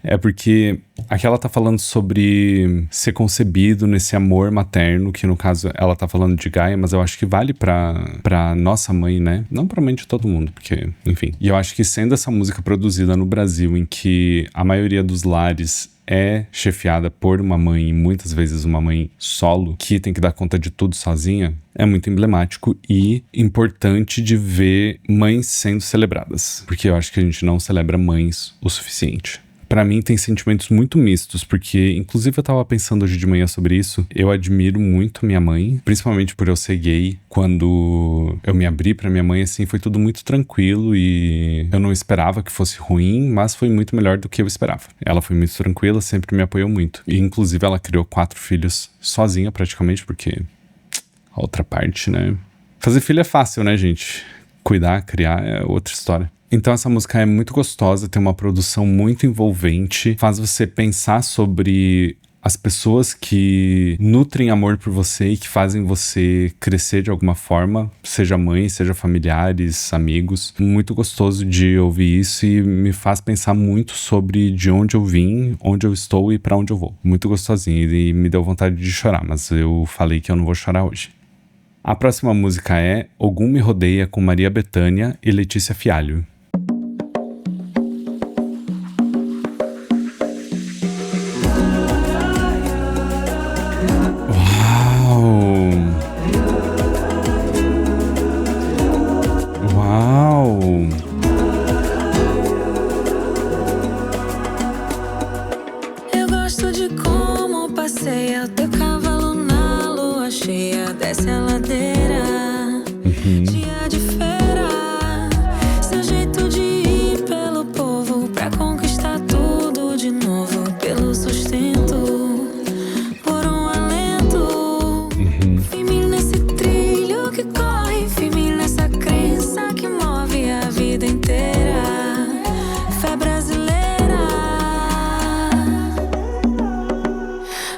É porque aqui ela tá falando sobre ser concebido nesse amor materno, que no caso ela tá falando de Gaia, mas eu acho que vale pra nossa mãe, né? Não pra mãe de todo mundo, porque, enfim. E eu acho que sendo essa música produzida no Brasil, em que a maioria dos lares é chefiada por uma mãe, e muitas vezes uma mãe solo, que tem que dar conta de tudo sozinha, é muito emblemático e importante de ver mães sendo celebradas. Porque eu acho que a gente não celebra mães o suficiente. Pra mim tem sentimentos muito mistos, porque inclusive eu tava pensando hoje de manhã sobre isso. Eu admiro muito minha mãe, principalmente por eu ser gay. Quando eu me abri pra minha mãe, assim, foi tudo muito tranquilo e eu não esperava que fosse ruim, mas foi muito melhor do que eu esperava. Ela foi muito tranquila, sempre me apoiou muito. E inclusive ela criou 4 filhos sozinha praticamente, porque... a outra parte, né? Fazer filho é fácil, né, gente? Cuidar, criar é outra história. Então essa música é muito gostosa, tem uma produção muito envolvente, faz você pensar sobre as pessoas que nutrem amor por você e que fazem você crescer de alguma forma, seja mãe, seja familiares, amigos. Muito gostoso de ouvir isso e me faz pensar muito sobre de onde eu vim, onde eu estou e pra onde eu vou. Muito gostosinho e me deu vontade de chorar, mas eu falei que eu não vou chorar hoje. A próxima música é Ogum Me Rodeia, com Maria Bethânia e Letícia Fialho. Eu gosto de como passeia teu cavalo na lua cheia, desce a ladeira, dia de feira, seu jeito de ir pelo povo pra conquistar tudo de novo, pelo sustento, por um alento. Firme nesse trilho que corre, firme nessa crença que move a vida inteira. Fé brasileira.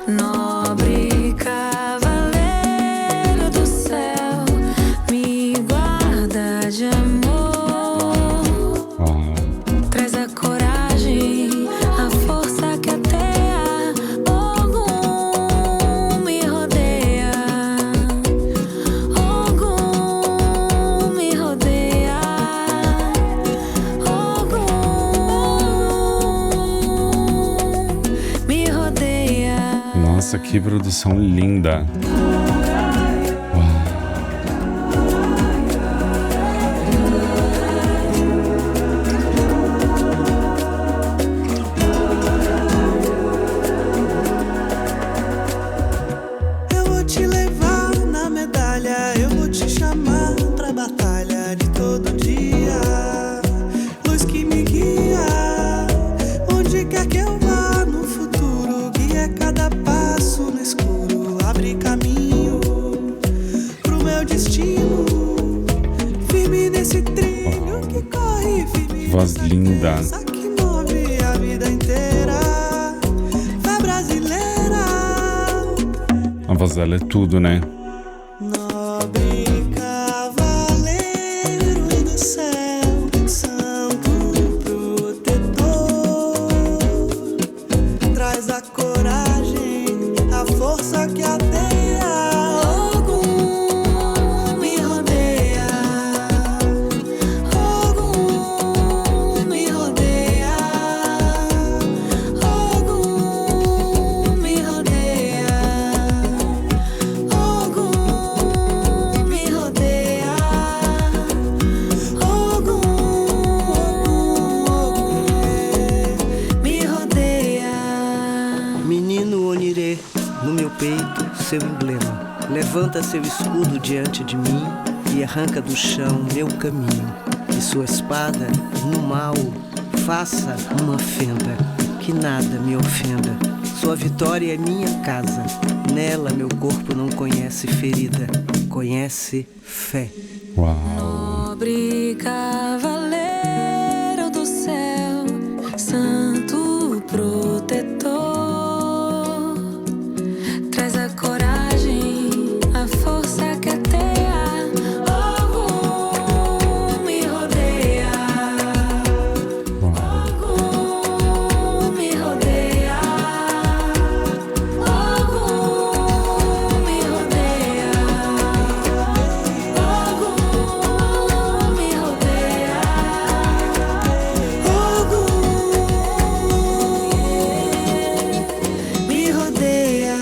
Nobre cavaleiro do céu, me guarda de amor. Traz a coragem, a força que ateia. Ogum me rodeia. Ogum me rodeia. Ogum me rodeia. Nossa, que produção linda. Eu vou te levar na medalha, eu vou te chamar pra batalha de todo dia. Luz que me guia, onde quer que eu vá no futuro. Guia cada passo no escuro, abre caminho pro meu destino. Firme nesse trilho que corre, firme Voz nessa linda. crença que move a vida inteira. Fé brasileira. A voz dela é tudo, né? Nobre cavaleiro do céu, santo protetor, traz a coragem, a força que ateia. Ogum me rodeia. Ogum me rodeia. Ogum me rodeia. Ogum me rodeia. Ogum me rodeia. Menino Onirê, no meu peito, seu emblema. Levanta seu escudo diante de mim e arranca do chão meu caminho. E sua espada, no mal, faça uma fenda, que nada me ofenda. Sua vitória é minha casa. Nela meu corpo não conhece ferida, conhece fé. Uau. Nobre cavaleiro do céu, santo protetor, traz a coragem, a força que ateia. Ogum me rodeia. Ogum me rodeia. Ogum me rodeia. Ogum me rodeia. Ogum me rodeia.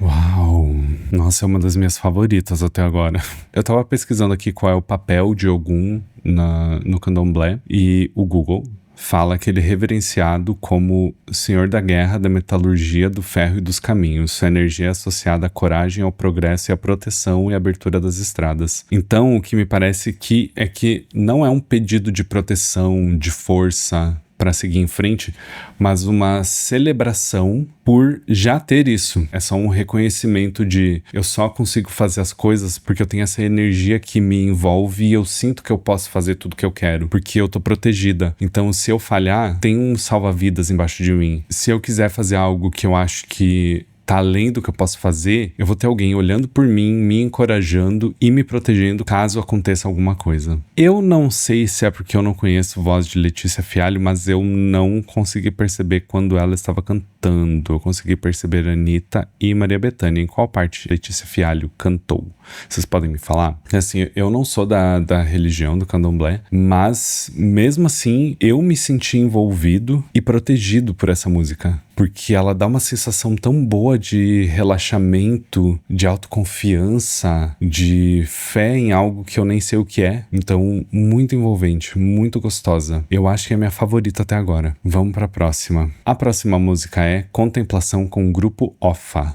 Uau. Nossa, é uma das minhas favoritas até agora. Eu tava pesquisando aqui qual é o papel de Ogum no candomblé e o Google fala que ele é reverenciado como senhor da guerra, da metalurgia, do ferro e dos caminhos. Sua energia é associada à coragem, ao progresso e à proteção e abertura das estradas. Então, o que me parece que é que não é um pedido de proteção, de força, pra seguir em frente, mas uma celebração por já ter isso. É só um reconhecimento de eu só consigo fazer as coisas porque eu tenho essa energia que me envolve e eu sinto que eu posso fazer tudo que eu quero, porque eu tô protegida. Então, se eu falhar, tem um salva-vidas embaixo de mim. Se eu quiser fazer algo que eu acho que tá além do que eu posso fazer, eu vou ter alguém olhando por mim, me encorajando e me protegendo caso aconteça alguma coisa. Eu não sei se é porque eu não conheço voz de Letícia Fialho, mas eu não consegui perceber quando ela estava cantando. Eu consegui perceber Anitta e Maria Bethânia. Em qual parte Letícia Fialho cantou? Vocês podem me falar? Assim, eu não sou da religião do candomblé, mas mesmo assim eu me senti envolvido e protegido por essa música. Porque ela dá uma sensação tão boa de relaxamento, de autoconfiança, de fé em algo que eu nem sei o que é. Então, muito envolvente, muito gostosa. Eu acho que é a minha favorita até agora. Vamos pra próxima. A próxima música é Contemplação com o grupo Offa.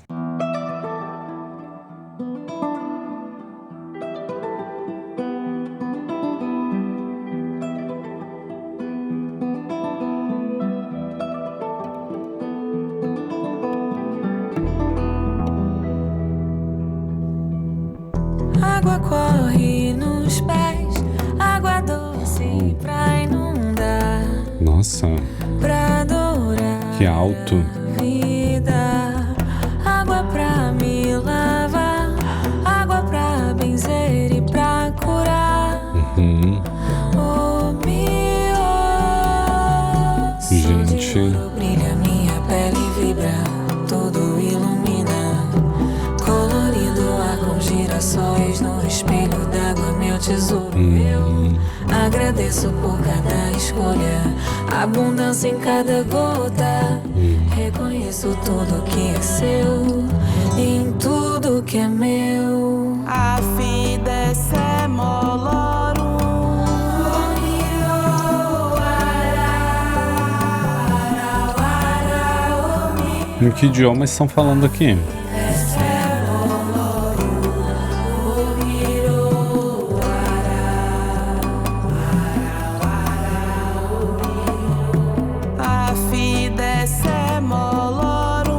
Água corre nos pés, água doce pra inundar, Nossa, pra adorar que alto. a vida. Água pra me lavar, água pra benzer e pra curar. Oh, meu Gente, brilha, minha pele vibra, tudo ilumina. Colorido ar com girassóis no espelho d'água, meu tesouro. Eu agradeço por cada escolha, abundância em cada gota. Reconheço tudo que é seu, em tudo que é meu. A vida é semolorum. em que idioma estão falando aqui? A vida é semolorum.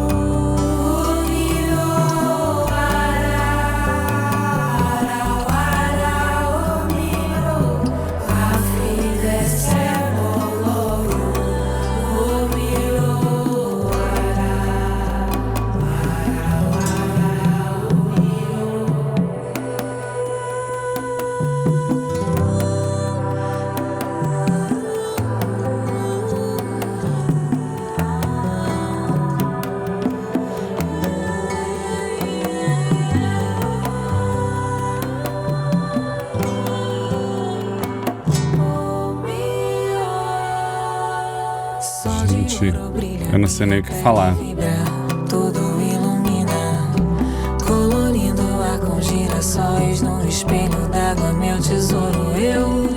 Gente, eu não sei nem o que falar. Tudo ilumina, colorindo ar com girassóis no espelho d'água, meu tesouro. Eu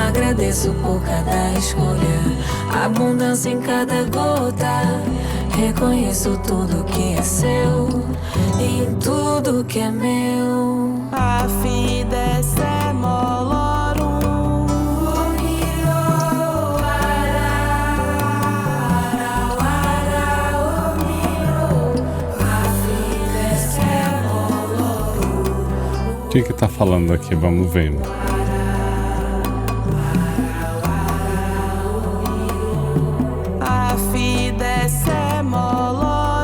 agradeço por cada escolha, abundância em cada gota. Reconheço tudo que é seu, em tudo que é meu. A vida é semolorum. O que tá falando aqui? Vamos ver. A vida é semolorum.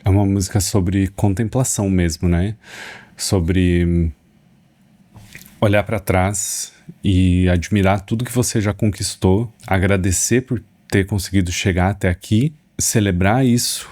É uma música sobre contemplação mesmo, né? Sobre olhar pra trás e admirar tudo que você já conquistou, agradecer por ter conseguido chegar até aqui, celebrar isso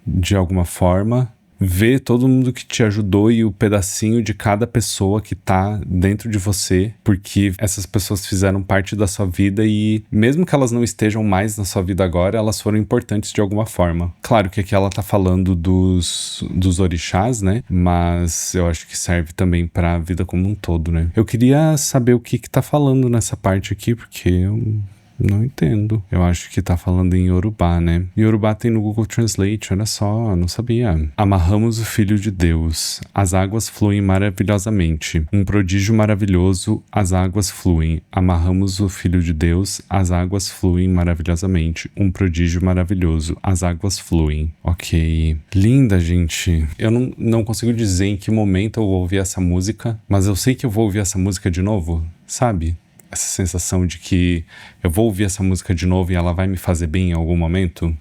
de alguma forma, ver todo mundo que te ajudou e o pedacinho de cada pessoa que tá dentro de você, porque essas pessoas fizeram parte da sua vida e mesmo que elas não estejam mais na sua vida agora, elas foram importantes de alguma forma. Claro que aqui ela tá falando dos orixás, né? Mas eu acho que serve também pra vida como um todo, né? Eu queria saber o que tá falando nessa parte aqui, porque eu não entendo. Eu acho que tá falando em Yorubá, né? Yorubá tem no Google Translate, olha só, não sabia. Amarramos o Filho de Deus. As águas fluem maravilhosamente. Um prodígio maravilhoso, as águas fluem. Amarramos o Filho de Deus, as águas fluem maravilhosamente. Um prodígio maravilhoso, as águas fluem. Ok. Linda, gente. Eu não consigo dizer em que momento eu vou ouvir essa música, mas eu sei que eu vou ouvir essa música de novo, sabe? Essa sensação de que eu vou ouvir essa música de novo e ela vai me fazer bem em algum momento.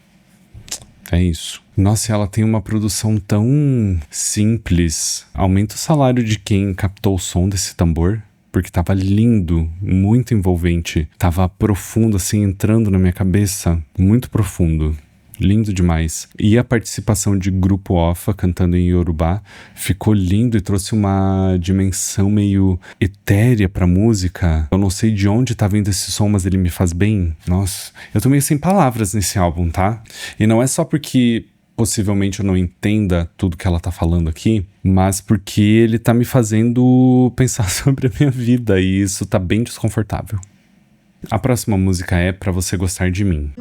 É isso. Nossa, ela tem uma produção tão simples. Aumenta o salário de quem captou o som desse tambor, porque tava lindo, muito envolvente. Tava profundo, assim, entrando na minha cabeça. Muito profundo. Lindo demais. E a participação de Grupo Offa cantando em Yorubá ficou lindo e trouxe uma dimensão meio etérea pra música. Eu não sei de onde tá vindo esse som, mas ele me faz bem. Nossa, eu tô meio sem palavras nesse álbum, tá? E não é só porque possivelmente eu não entenda tudo que ela tá falando aqui, mas porque ele tá me fazendo pensar sobre a minha vida e isso tá bem desconfortável. A próxima música é Pra Você Gostar de Mim.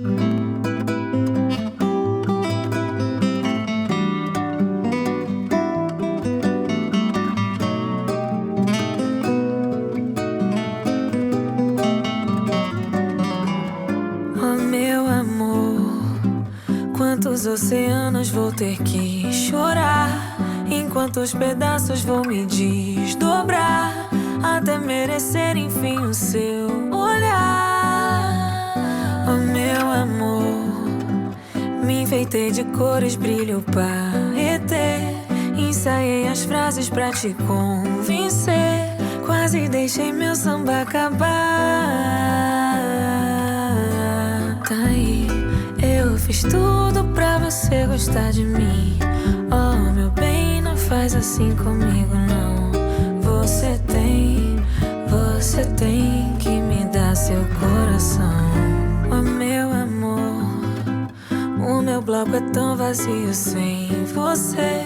Quantos oceanos vou ter que chorar, em quantos pedaços vou me desdobrar, até merecer enfim o seu olhar. Oh meu amor, me enfeitei de cores, brilho paetê, ensaiei as frases pra te convencer, quase deixei meu samba acabar. Tá aí, eu fiz tudo pra você gostar de mim. Oh, meu bem, não faz assim comigo, não. Você tem que me dar seu coração. Oh, meu amor, o meu bloco é tão vazio sem você.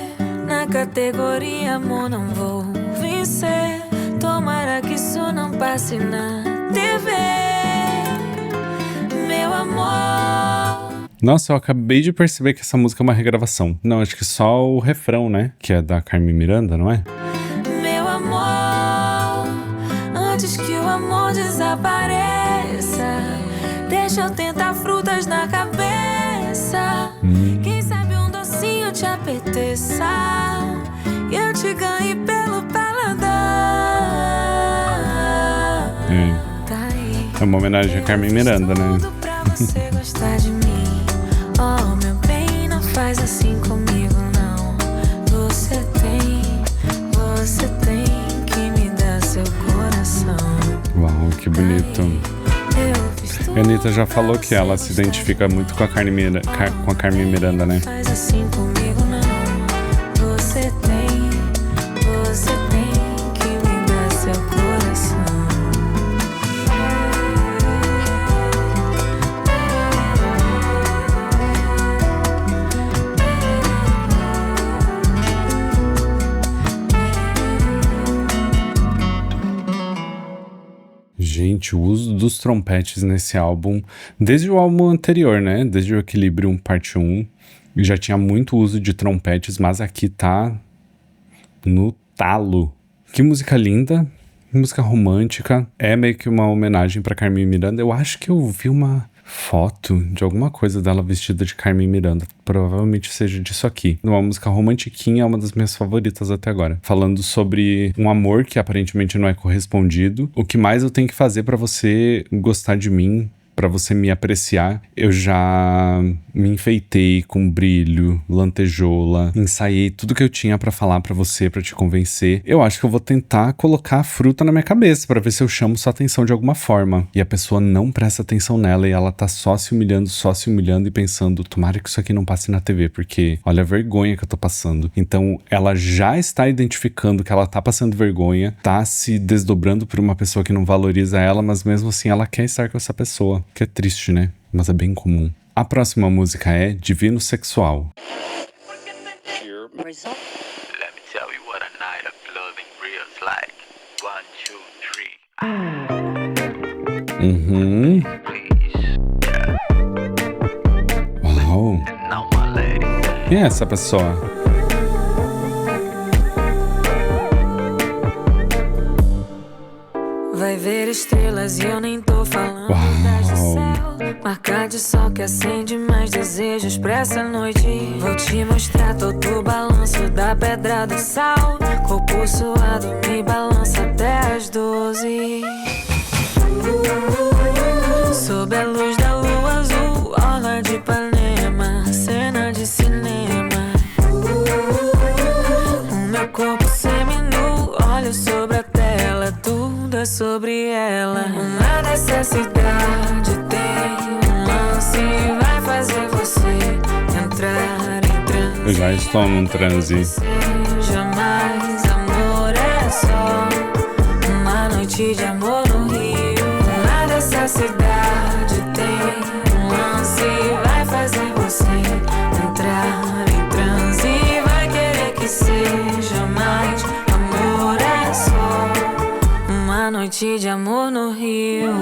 Na categoria amor não vou vencer. Tomara que isso não passe na TV. Meu amor. Nossa, eu acabei de perceber que essa música é uma regravação. Não, acho que só o refrão, né? Que é da Carmen Miranda, não é? Meu amor, antes que o amor desapareça, deixa eu tentar frutas na cabeça. Quem sabe um docinho te apeteça e eu te ganhe pelo paladar. Tá aí. É uma homenagem a Carmen Miranda, né? Pra você gostar de mim. Oh, meu bem, não faz assim comigo, não. Você tem que me dar seu coração. Uau, que bonito. A Anitta já falou que ela se identifica muito com a Carmen Miranda, né? Faz assim comigo, não. Você tem que me dar seu coração. Gente, o uso dos trompetes nesse álbum, desde o álbum anterior, né? Desde o Equilibrium Parte 1, já tinha muito uso de trompetes, mas aqui tá no talo. Que música linda, música romântica. É meio que uma homenagem pra Carmen Miranda. Eu acho que eu vi uma foto de alguma coisa dela vestida de Carmen Miranda. Provavelmente seja disso aqui. Uma música romantiquinha, é uma das minhas favoritas até agora. Falando sobre um amor que aparentemente não é correspondido. O que mais eu tenho que fazer pra você gostar de mim pra você me apreciar, eu já me enfeitei com brilho, lantejoula, ensaiei tudo que eu tinha pra falar pra você, pra te convencer. Eu acho que eu vou tentar colocar a fruta na minha cabeça pra ver se eu chamo sua atenção de alguma forma. E a pessoa não presta atenção nela e ela tá só se humilhando e pensando, tomara que isso aqui não passe na TV, porque olha a vergonha que eu tô passando. Então ela já está identificando que ela tá passando vergonha, tá se desdobrando por uma pessoa que não valoriza ela, mas mesmo assim ela quer estar com essa pessoa. Que é triste, né? Mas é bem comum. A próxima música é Divino Sexual. Let me tell you what a night of loving feels like. 1, 2, 3. Uau. Now, my lady. Quem é essa pessoa? Vai ver estrelas e eu nem tô falando das do céu. Marca de sol que acende mais desejos pra essa noite. Vou te mostrar todo o balanço da pedra do sal. Corpo suado me balança até as 12. Sob a luz da lua azul, orla de Ipanema, cena de cinema. O meu corpo seminu, olho sobre a tela, tudo é sobre ela. Uma necessidade tem um lance, vai fazer você entrar em transe. Eu já estou num transe. Jamais amor é só uma noite de amor no Rio. Uma necessidade tem um lance, vai fazer você entrar em transe. Vai querer que seja mais amor é só uma noite de amor no Rio.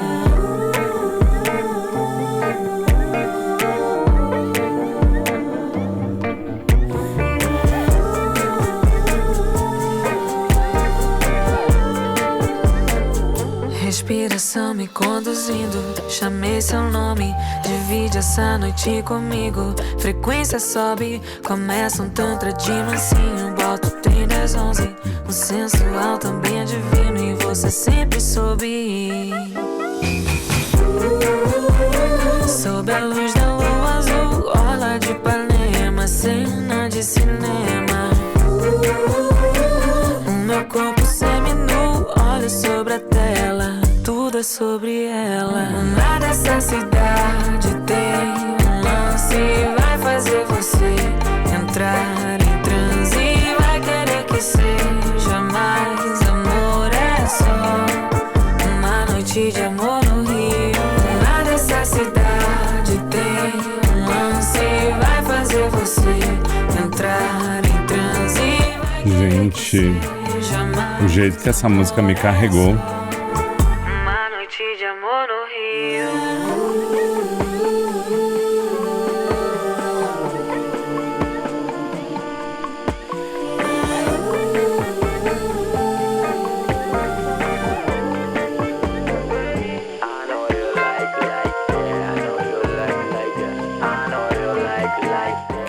Respiração me conduzindo, chamei seu nome. Divide essa noite comigo. Frequência sobe, começa um tantra de mansinho. Boto tem 10, 11. O sensual também é divino e você sempre soube. Sob a luz da lua azul, orla de Ipanema, cena de cinema. O meu corpo seminu, olho sobre a tela, tudo é sobre ela. Uma necessidade tem um lance, vai fazer você entrar em transe. Vai querer que seja mais amor é só uma noite de amor no Rio. Uma necessidade tem um lance, vai fazer você entrar em transe. Gente, o jeito que essa música me carregou. Uma noite de amor no Rio.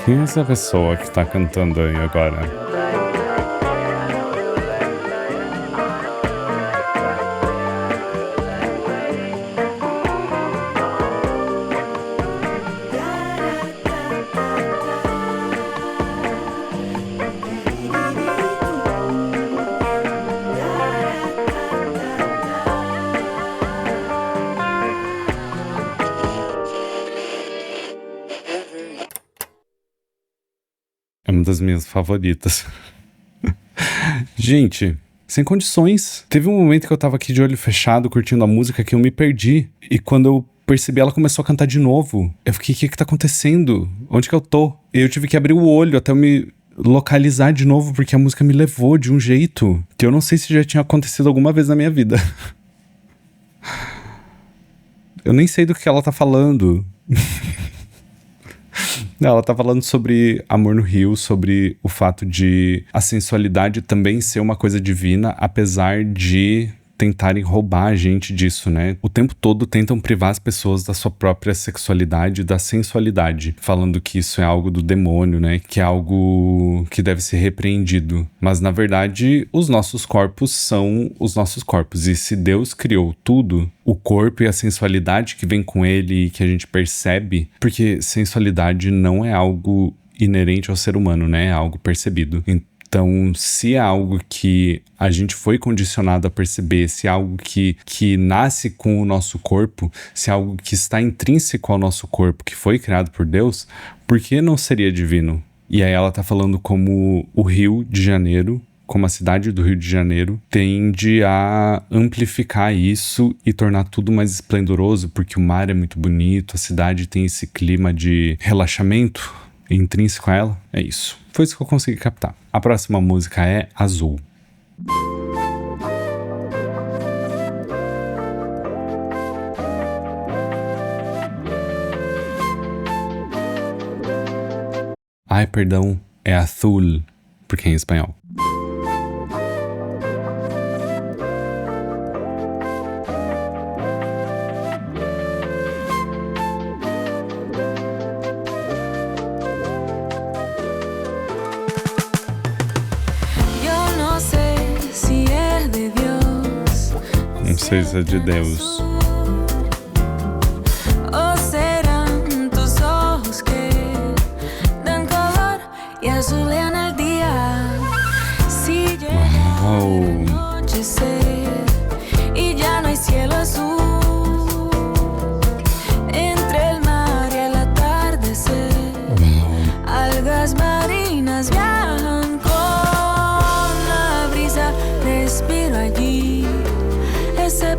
Quem é essa pessoa que tá cantando aí agora? É uma das minhas favoritas. Gente, sem condições. Teve um momento que eu tava aqui de olho fechado, curtindo a música, que eu me perdi. E quando eu percebi, ela começou a cantar de novo. Eu fiquei, o que tá acontecendo? Onde que eu tô? E eu tive que abrir o olho até eu me localizar de novo, porque a música me levou de um jeito que eu não sei se já tinha acontecido alguma vez na minha vida. Eu nem sei do que ela tá falando. Ela tá falando sobre amor no Rio, sobre o fato de a sensualidade também ser uma coisa divina, apesar de tentarem roubar a gente disso, né? O tempo todo tentam privar as pessoas da sua própria sexualidade, da sensualidade, falando que isso é algo do demônio, né? Que é algo que deve ser repreendido. Mas, na verdade, os nossos corpos são os nossos corpos. E se Deus criou tudo, o corpo e a sensualidade que vem com ele e que a gente percebe, porque sensualidade não é algo inerente ao ser humano, né? É algo percebido. Então, se é algo que a gente foi condicionado a perceber, se é algo que nasce com o nosso corpo, se é algo que está intrínseco ao nosso corpo, que foi criado por Deus, por que não seria divino? E aí ela tá falando como o Rio de Janeiro, como a cidade do Rio de Janeiro, tende a amplificar isso e tornar tudo mais esplendoroso, porque o mar é muito bonito, a cidade tem esse clima de relaxamento intrínseco a ela. É isso. Foi isso que eu consegui captar. A próxima música é Azul. Ai, perdão, é azul, porque é em espanhol. Não sei se é de Deus.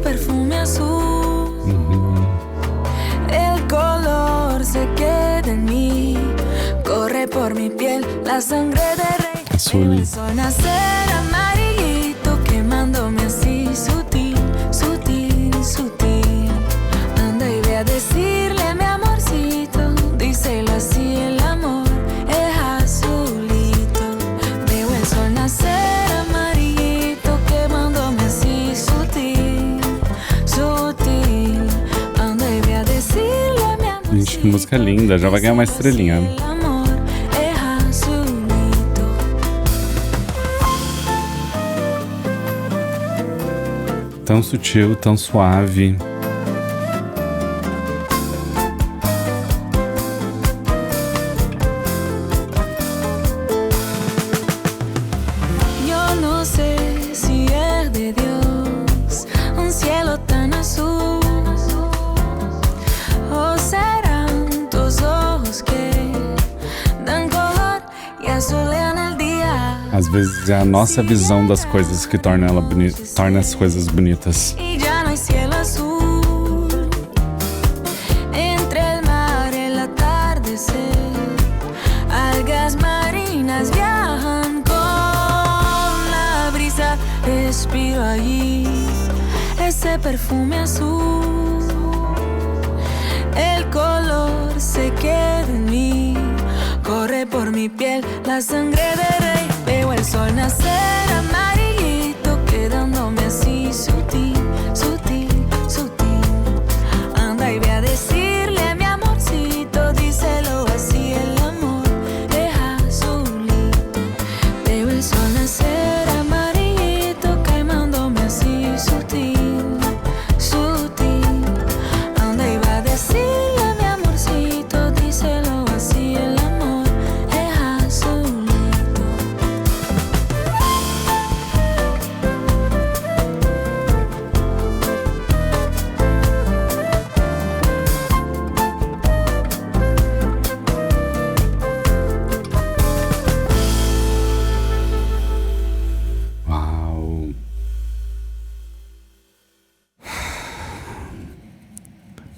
Perfume azul, el color se queda en mí, corre por mi piel la sangre de rey. Azul. El sol nacer amarillito, quemándome así sutil, sutil, sutil. Anda y ve a decirle mi amorcito, díselo así, el amor es azulito. Veo el sol nacer amarillito, quemándome así sutil. Gente, que música linda, já vai ganhar uma estrelinha. Tão sutil, tão suave. Yo no sé si es de Dios un cielo tan azul, o serán tus ojos que dan color y azulean el día. Às vezes é a nossa visão das coisas que torna as coisas bonitas. Y ya no hay cielo azul entre el mar y el atardecer. Algas marinas viajan con la brisa. Respiro allí ese perfume azul. El color se queda en mí, corre por mi piel la sangre de rey. Veo el sol nacer amarillito, quedándome así sutil, sutil, sutil. Anda y ve a decirle a mi amorcito, díselo así, el amor es azulito. Veo el sol nacer amarillito, quemándome así sutil, sutil. Anda y va a decirle a mi amorcito, díselo así, el amor es azulito. Uau.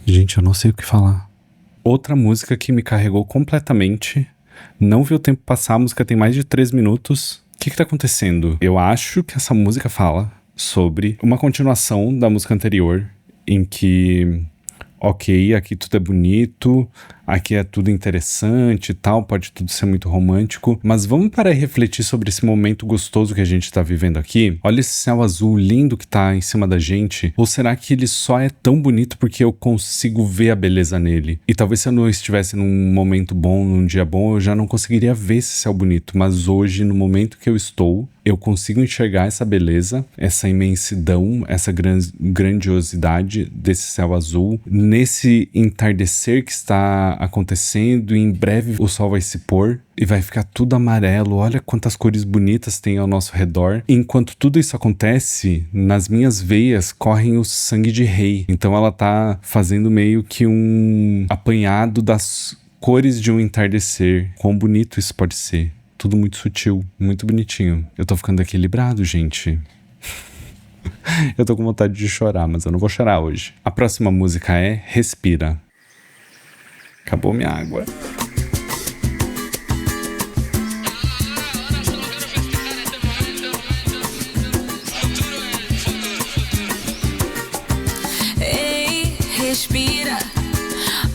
Gente, eu não sei o que falar. Outra música que me carregou completamente. Não vi o tempo passar, a música tem mais de 3 minutos. O que tá acontecendo? Eu acho que essa música fala sobre uma continuação da música anterior, em que, ok, aqui tudo é bonito, aqui é tudo interessante e tal, pode tudo ser muito romântico, mas vamos parar e refletir sobre esse momento gostoso que a gente tá vivendo aqui? Olha esse céu azul lindo que tá em cima da gente, ou será que ele só é tão bonito porque eu consigo ver a beleza nele? E talvez se eu não estivesse num momento bom, num dia bom, eu já não conseguiria ver esse céu bonito, mas hoje, no momento que eu estou, eu consigo enxergar essa beleza, essa imensidão, essa grandiosidade desse céu azul, nesse entardecer que está acontecendo, e em breve o sol vai se pôr e vai ficar tudo amarelo. Olha quantas cores bonitas tem ao nosso redor. E enquanto tudo isso acontece, nas minhas veias correm o sangue de rei. Então ela tá fazendo meio que um apanhado das cores de um entardecer. Quão bonito isso pode ser. Tudo muito sutil, muito bonitinho. Eu tô ficando equilibrado, gente. Eu tô com vontade de chorar, mas eu não vou chorar hoje. A próxima música é Respira. Acabou minha água. Ei, respira.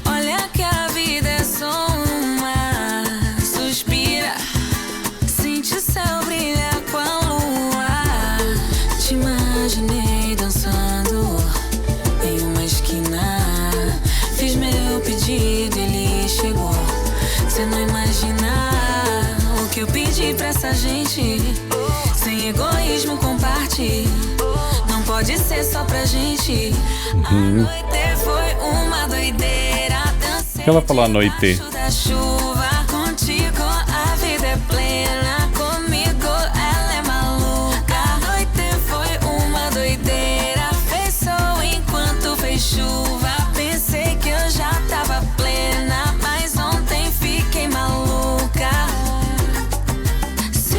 Olha que a vida é só uma. Suspira. Sente o céu brilhar com a lua. Te imaginei dançando em uma esquina. Fiz meu pedido, ele chegou. Cê não imagina o que eu pedi pra essa gente. Sem egoísmo, comparte. Não pode ser só pra gente. A noite foi uma doideira. Dancei O que ela falou à noite? debaixo da chuva. Contigo a vida é plena. Comigo ela é maluca. A noite foi uma doideira. Fez sol enquanto fez chuva. Pensei que eu já tava plena, mas ontem fiquei maluca. Se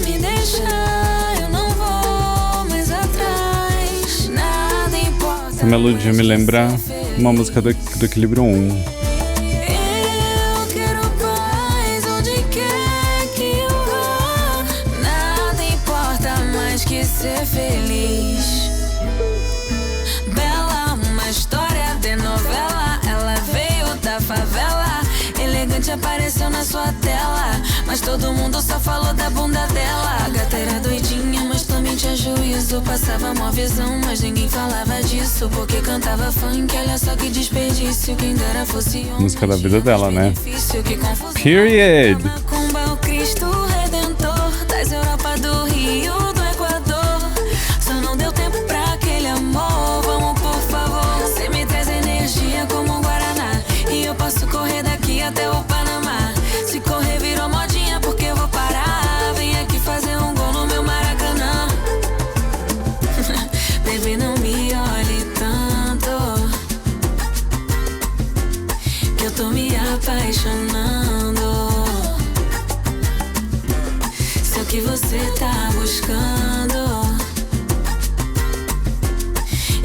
me deixar, eu não vou mais atrás. Nada importa. Essa melodia me lembra uma música do Equilíbrio 1. Eu quero paz onde quer que eu vá. Nada importa mais que ser feliz. Bela, uma história de novela. Ela veio da favela, elegante apareceu na sua tela, mas todo mundo só falou da bunda dela. A gata era doidinha, mas também tinha juízo. Passava mó visão, mas ninguém falava disso, porque cantava funk. Olha só que desperdício, quem dera fosse homem. Música da vida dela, né? Difícil, que confusão. Period. Macumba, o Cristo Redentor, das Europa, do Rio, do Equador. Só não deu tempo pra aquele amor. Vamos, por favor. Você me traz energia como um Guaraná, e eu posso correr daqui até o Panamá. Se correr virou modinha, porque eu vou parar. Vem aqui fazer um gol no meu Maracanã. Baby, não me olhe tanto, que eu tô me apaixonando. Sei o que você tá buscando,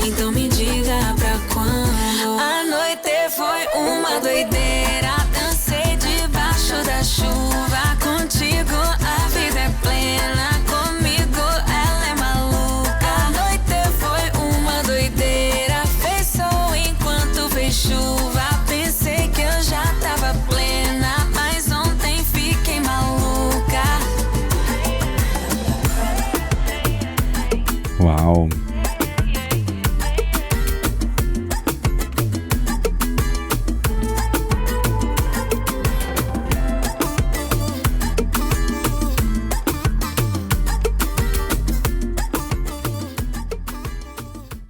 então me diga pra quando. A noite foi uma doideira. Dancei debaixo da chuva. Contigo a vida é plena. Comigo ela é maluca. A noite foi uma doideira. Fez sol enquanto fez chuva. Pensei que eu já tava plena, mas ontem fiquei maluca. Uau.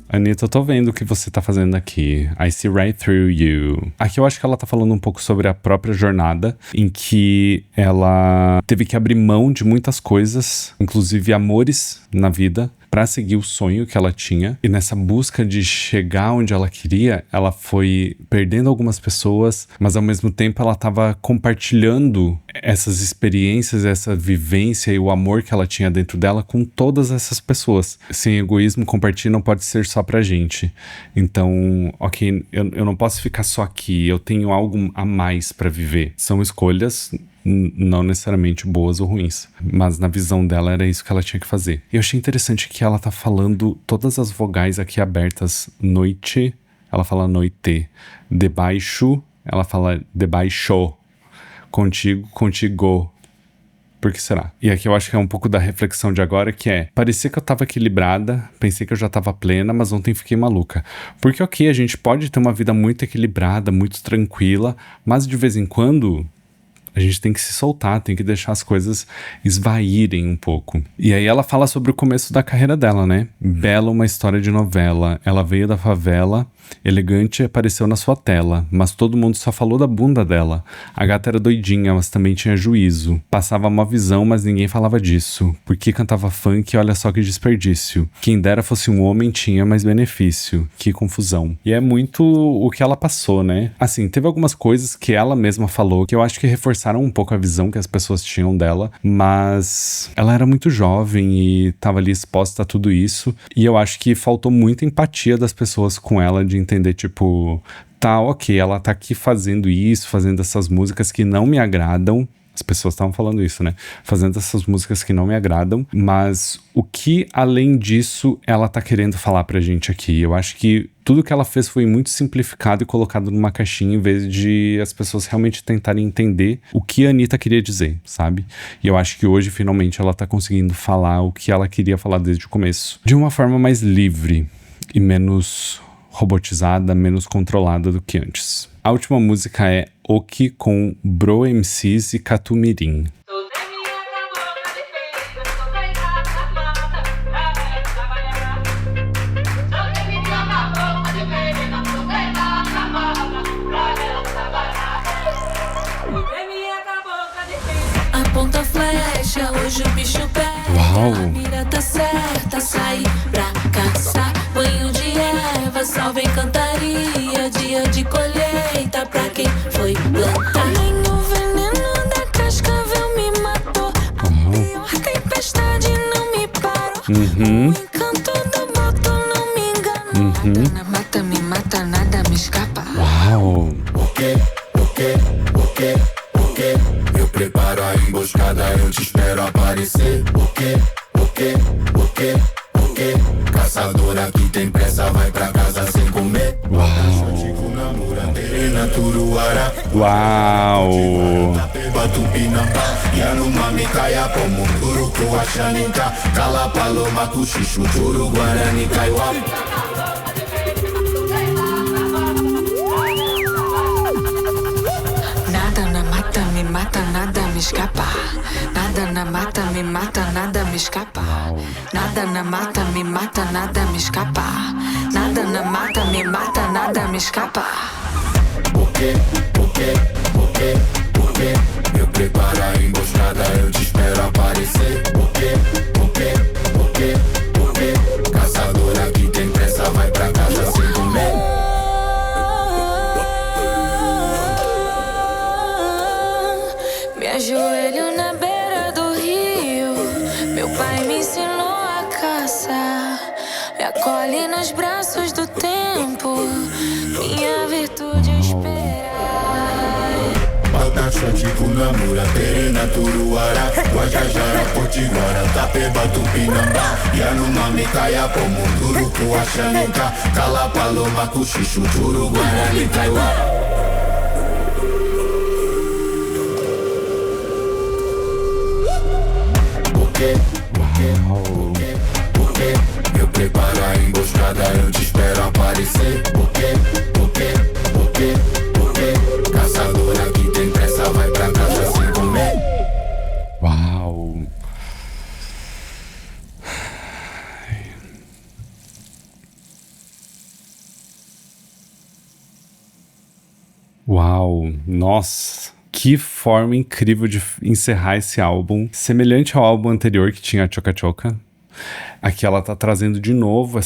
Anitta, eu tô vendo o que você tá fazendo aqui. I see right through you. Aqui eu acho que ela tá falando um pouco sobre a própria jornada, em que ela teve que abrir mão de muitas coisas, inclusive amores na vida, pra seguir o sonho que ela tinha. E nessa busca de chegar onde ela queria, ela foi perdendo algumas pessoas, mas ao mesmo tempo ela tava compartilhando essas experiências, essa vivência e o amor que ela tinha dentro dela com todas essas pessoas. Sem egoísmo, compartilhar não pode ser só pra gente. Então, ok, eu não posso ficar só aqui, eu tenho algo a mais pra viver. São escolhas não necessariamente boas ou ruins, mas na visão dela era isso que ela tinha que fazer. E eu achei interessante que ela tá falando todas as vogais aqui abertas. Noite, ela fala noite, debaixo Ela fala debaixou. Contigo, contigo. Por que será? E aqui eu acho que é um pouco da reflexão de agora, que é, parecia que eu tava equilibrada, pensei que eu já tava plena, mas ontem fiquei maluca. Porque ok, a gente pode ter uma vida muito equilibrada, muito tranquila, mas de vez em quando a gente tem que se soltar, tem que deixar as coisas esvaírem um pouco. E aí ela fala sobre o começo da carreira dela, né? Bela, uma história de novela. Ela veio da favela, elegante, apareceu na sua tela, mas todo mundo só falou da bunda dela. A gata era doidinha, mas também tinha juízo. Passava uma visão, mas ninguém falava disso. Porque cantava funk, olha só que desperdício. Quem dera fosse um homem, tinha mais benefício. Que confusão. E é muito o que ela passou, né? Assim, teve algumas coisas que ela mesma falou que eu acho que reforçaram um pouco a visão que as pessoas tinham dela, mas ela era muito jovem e tava ali exposta a tudo isso, e eu acho que faltou muita empatia das pessoas com ela, de entender, tipo, tá, ok, ela tá aqui fazendo isso, fazendo essas músicas que não me agradam. As pessoas estavam falando isso, né? Fazendo essas músicas que não me agradam, mas o que, além disso, ela tá querendo falar pra gente aqui? Eu acho que tudo que ela fez foi muito simplificado e colocado numa caixinha, em vez de as pessoas realmente tentarem entender o que a Anitta queria dizer, sabe? E eu acho que hoje, finalmente, ela tá conseguindo falar o que ela queria falar desde o começo. De uma forma mais livre e menos robotizada, menos controlada do que antes. A última música é Oki com Bro MCs e Catumirim. Aponta a flecha, hoje o bicho pega. Uau. A mira tá certa, sai pra caçar. Banho de erva, salve em cantaria. Dia de colheita pra quem foi plantar. Nem o veneno da cascavel me matou. A tempestade não me parou. O encanto do boto não me enganou. Nada mata, me mata, nada me escapa. Uau. O quê? Eu preparo a emboscada, eu te espero aparecer. O quê? Caçadora que tem pressa, vai pra casa sem comer. Uau. Yanomami kaya como turu ku achaninka. Kala paloma kuchichu turu guarani kaiwa. Nada na mata me mata, nada me escapa. Nada na mata me mata, nada me escapa. Nada na mata me mata, nada me escapa. Nada na mata me mata, nada me escapa. O quê? Eu preparo a emboscada, eu te espero aparecer. O quê? Caçadora que tem pressa, vai pra casa sem comer. Me ajoelho na beira do rio. Meu pai me ensinou a caçar. Me acolhe nos braços do tempo. Minha virtude é esperar. Batachante kunamura, terena turuara. Guajajara, potiguara, tapeba, tupinambá. Yanomami kaya como turu ku achaninka. Kala paloma kuchichu turu guarani kaiwa. Eu preparo a emboscada, eu te espero aparecer. O quê? Caçadora que tem pressa, vai pra casa sem comer. Uau. Uau, nossa. Que forma incrível de encerrar esse álbum. Semelhante ao álbum anterior que tinha a Choca Choca. Aqui ela tá trazendo de novo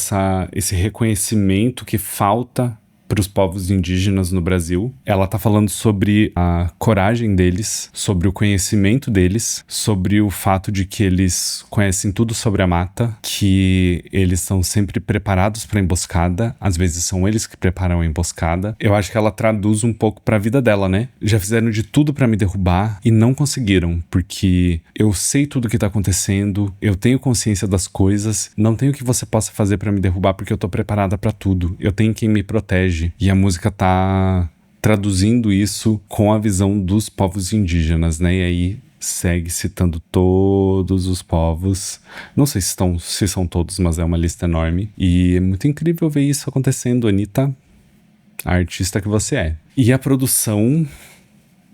esse reconhecimento que falta para os povos indígenas no Brasil. Ela tá falando sobre a coragem deles, sobre o conhecimento deles, sobre o fato de que eles conhecem tudo sobre a mata, que eles estão sempre preparados para emboscada, às vezes são eles que preparam a emboscada. Eu acho que ela traduz um pouco para a vida dela, né? Já fizeram de tudo para me derrubar e não conseguiram, porque eu sei tudo o que tá acontecendo, eu tenho consciência das coisas, não tenho o que você possa fazer para me derrubar porque eu tô preparada para tudo. Eu tenho quem me protege. E a música tá traduzindo isso com a visão dos povos indígenas, né? E aí segue citando todos os povos. Não sei se são todos, mas é uma lista enorme. E é muito incrível ver isso acontecendo, Anitta, a artista que você é. E a produção,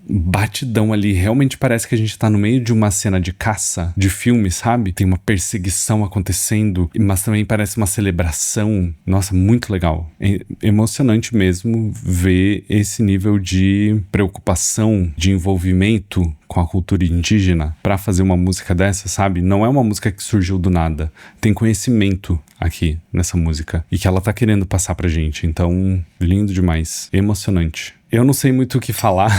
batidão ali, realmente parece que a gente tá no meio de uma cena de caça de filme, sabe? Tem uma perseguição acontecendo, mas também parece uma celebração. Nossa, muito legal. É emocionante mesmo ver esse nível de preocupação, de envolvimento com a cultura indígena pra fazer uma música dessa, sabe? Não é uma música que surgiu do nada. Tem conhecimento aqui nessa música e que ela tá querendo passar pra gente. Então, lindo demais. Emocionante. Eu não sei muito o que falar,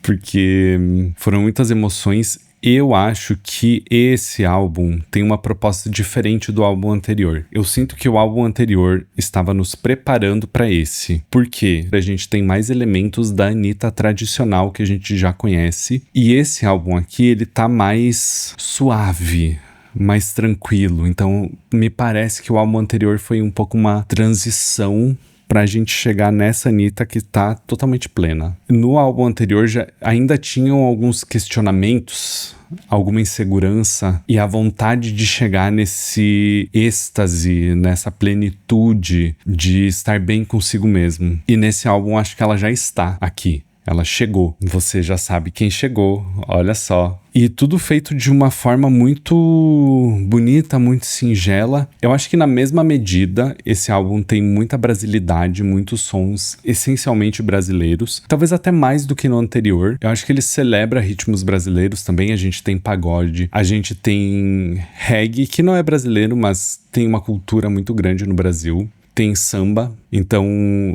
porque foram muitas emoções. Eu acho que esse álbum tem uma proposta diferente do álbum anterior. Eu sinto que o álbum anterior estava nos preparando para esse. Por quê? A gente tem mais elementos da Anitta tradicional que a gente já conhece. E esse álbum aqui, ele tá mais suave, mais tranquilo. Então, me parece que o álbum anterior foi um pouco uma transição pra gente chegar nessa Anitta que tá totalmente plena. No álbum anterior ainda tinham alguns questionamentos, alguma insegurança e a vontade de chegar nesse êxtase, nessa plenitude de estar bem consigo mesmo. E nesse álbum acho que ela já está aqui. Ela chegou. Você já sabe quem chegou. Olha só. E tudo feito de uma forma muito bonita, muito singela. Eu acho que na mesma medida, esse álbum tem muita brasilidade, muitos sons essencialmente brasileiros. Talvez até mais do que no anterior. Eu acho que ele celebra ritmos brasileiros também. A gente tem pagode, a gente tem reggae, que não é brasileiro, mas tem uma cultura muito grande no Brasil. Tem samba, então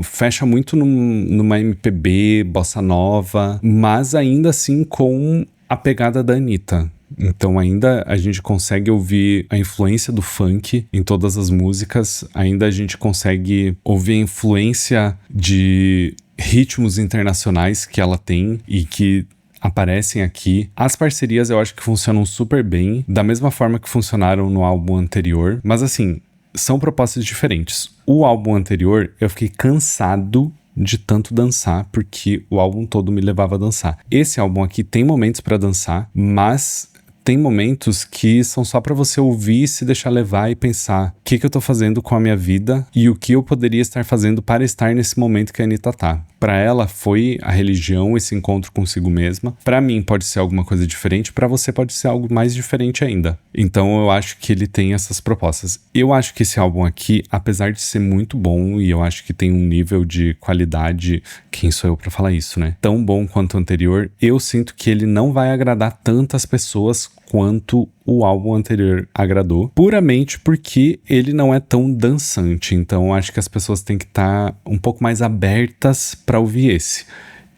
fecha muito numa MPB, bossa nova, mas ainda assim com a pegada da Anitta. Então ainda a gente consegue ouvir a influência do funk em todas as músicas, ainda a gente consegue ouvir a influência de ritmos internacionais que ela tem e que aparecem aqui. As parcerias eu acho que funcionam super bem, da mesma forma que funcionaram no álbum anterior, mas assim, são propostas diferentes. O álbum anterior, eu fiquei cansado de tanto dançar, porque o álbum todo me levava a dançar. Esse álbum aqui tem momentos pra dançar, mas tem momentos que são só pra você ouvir, se deixar levar e pensar o que eu tô fazendo com a minha vida e o que eu poderia estar fazendo para estar nesse momento que a Anitta tá. Pra ela foi a religião, esse encontro consigo mesma. Pra mim pode ser alguma coisa diferente, pra você pode ser algo mais diferente ainda. Então eu acho que ele tem essas propostas. Eu acho que esse álbum aqui, apesar de ser muito bom, e eu acho que tem um nível de qualidade, quem sou eu pra falar isso, né? Tão bom quanto o anterior, eu sinto que ele não vai agradar tantas pessoas quanto o álbum anterior agradou, puramente porque ele não é tão dançante. Então acho que as pessoas têm que estar um pouco mais abertas para ouvir esse.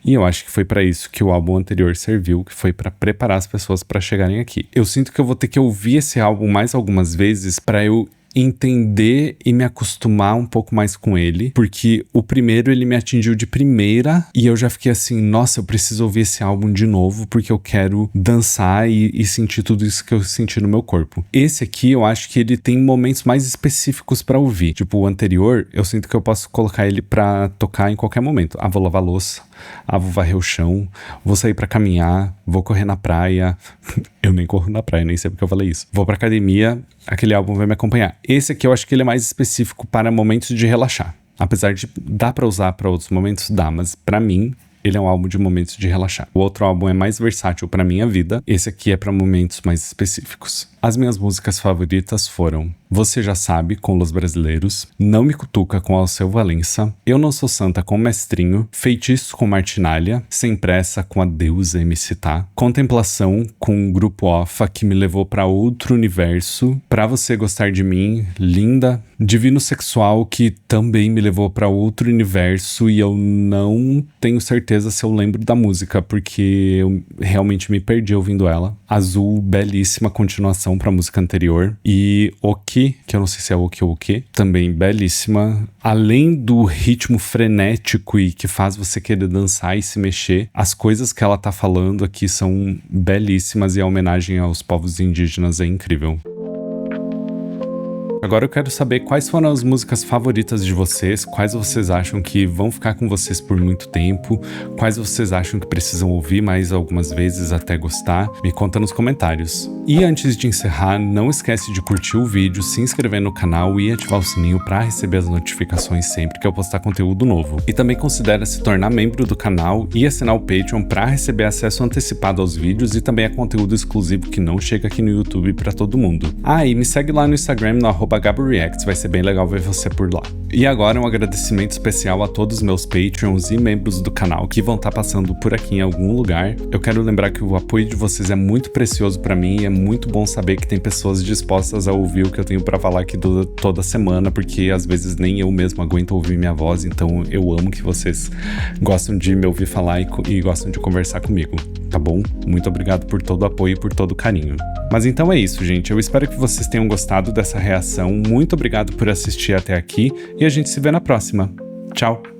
E eu acho que foi para isso que o álbum anterior serviu, que foi para preparar as pessoas para chegarem aqui. Eu sinto que eu vou ter que ouvir esse álbum mais algumas vezes para eu entender e me acostumar um pouco mais com ele, porque o primeiro ele me atingiu de primeira e eu já fiquei assim, nossa, eu preciso ouvir esse álbum de novo porque eu quero dançar e sentir tudo isso que eu senti no meu corpo. Esse aqui eu acho que ele tem momentos mais específicos pra ouvir, tipo o anterior eu sinto que eu posso colocar ele pra tocar em qualquer momento. Vou lavar louça, vou varrer o chão, vou sair pra caminhar, vou correr na praia. Eu nem corro na praia, nem sei porque eu falei isso. Vou pra academia, aquele álbum vai me acompanhar. Esse aqui eu acho que ele é mais específico para momentos de relaxar. Apesar de dar pra usar pra outros momentos, dá, mas pra mim ele é um álbum de momentos de relaxar. O outro álbum é mais versátil pra minha vida, esse aqui é pra momentos mais específicos. As minhas músicas favoritas foram Você Já Sabe, com Los Brasileiros, Não Me Cutuca, com Alceu Valença, Eu Não Sou Santa, com Mestrinho, Feitiço, com Martinália, Sem Pressa, com a Deusa MC Tá, Contemplação, com o Grupo Ofa, que me levou pra outro universo, Pra Você Gostar de Mim, Linda, Divino Sexual, que também me levou pra outro universo e eu não tenho certeza se eu lembro da música, porque eu realmente me perdi ouvindo ela. Azul, belíssima continuação pra música anterior. E Oki, que eu não sei se é Oki ou o quê, também belíssima. Além do ritmo frenético e que faz você querer dançar e se mexer, as coisas que ela tá falando aqui são belíssimas e a homenagem aos povos indígenas é incrível. Agora eu quero saber quais foram as músicas favoritas de vocês, quais vocês acham que vão ficar com vocês por muito tempo, quais vocês acham que precisam ouvir mais algumas vezes até gostar. Me conta nos comentários. E antes de encerrar, não esquece de curtir o vídeo, se inscrever no canal e ativar o sininho para receber as notificações sempre que eu postar conteúdo novo. E também considere se tornar membro do canal e assinar o Patreon para receber acesso antecipado aos vídeos e também a conteúdo exclusivo que não chega aqui no YouTube para todo mundo. Ah, e me segue lá no Instagram no @GaboReacts, vai ser bem legal ver você por lá. E agora um agradecimento especial a todos os meus Patreons e membros do canal que vão estar passando por aqui em algum lugar. Eu quero lembrar que o apoio de vocês é muito precioso para mim e é muito bom saber que tem pessoas dispostas a ouvir o que eu tenho para falar aqui toda semana, porque às vezes nem eu mesmo aguento ouvir minha voz, então eu amo que vocês gostam de me ouvir falar e gostam de conversar comigo, tá bom? Muito obrigado por todo o apoio e por todo o carinho. Mas então é isso, gente. Eu espero que vocês tenham gostado dessa reação. Muito obrigado por assistir até aqui e a gente se vê na próxima. Tchau!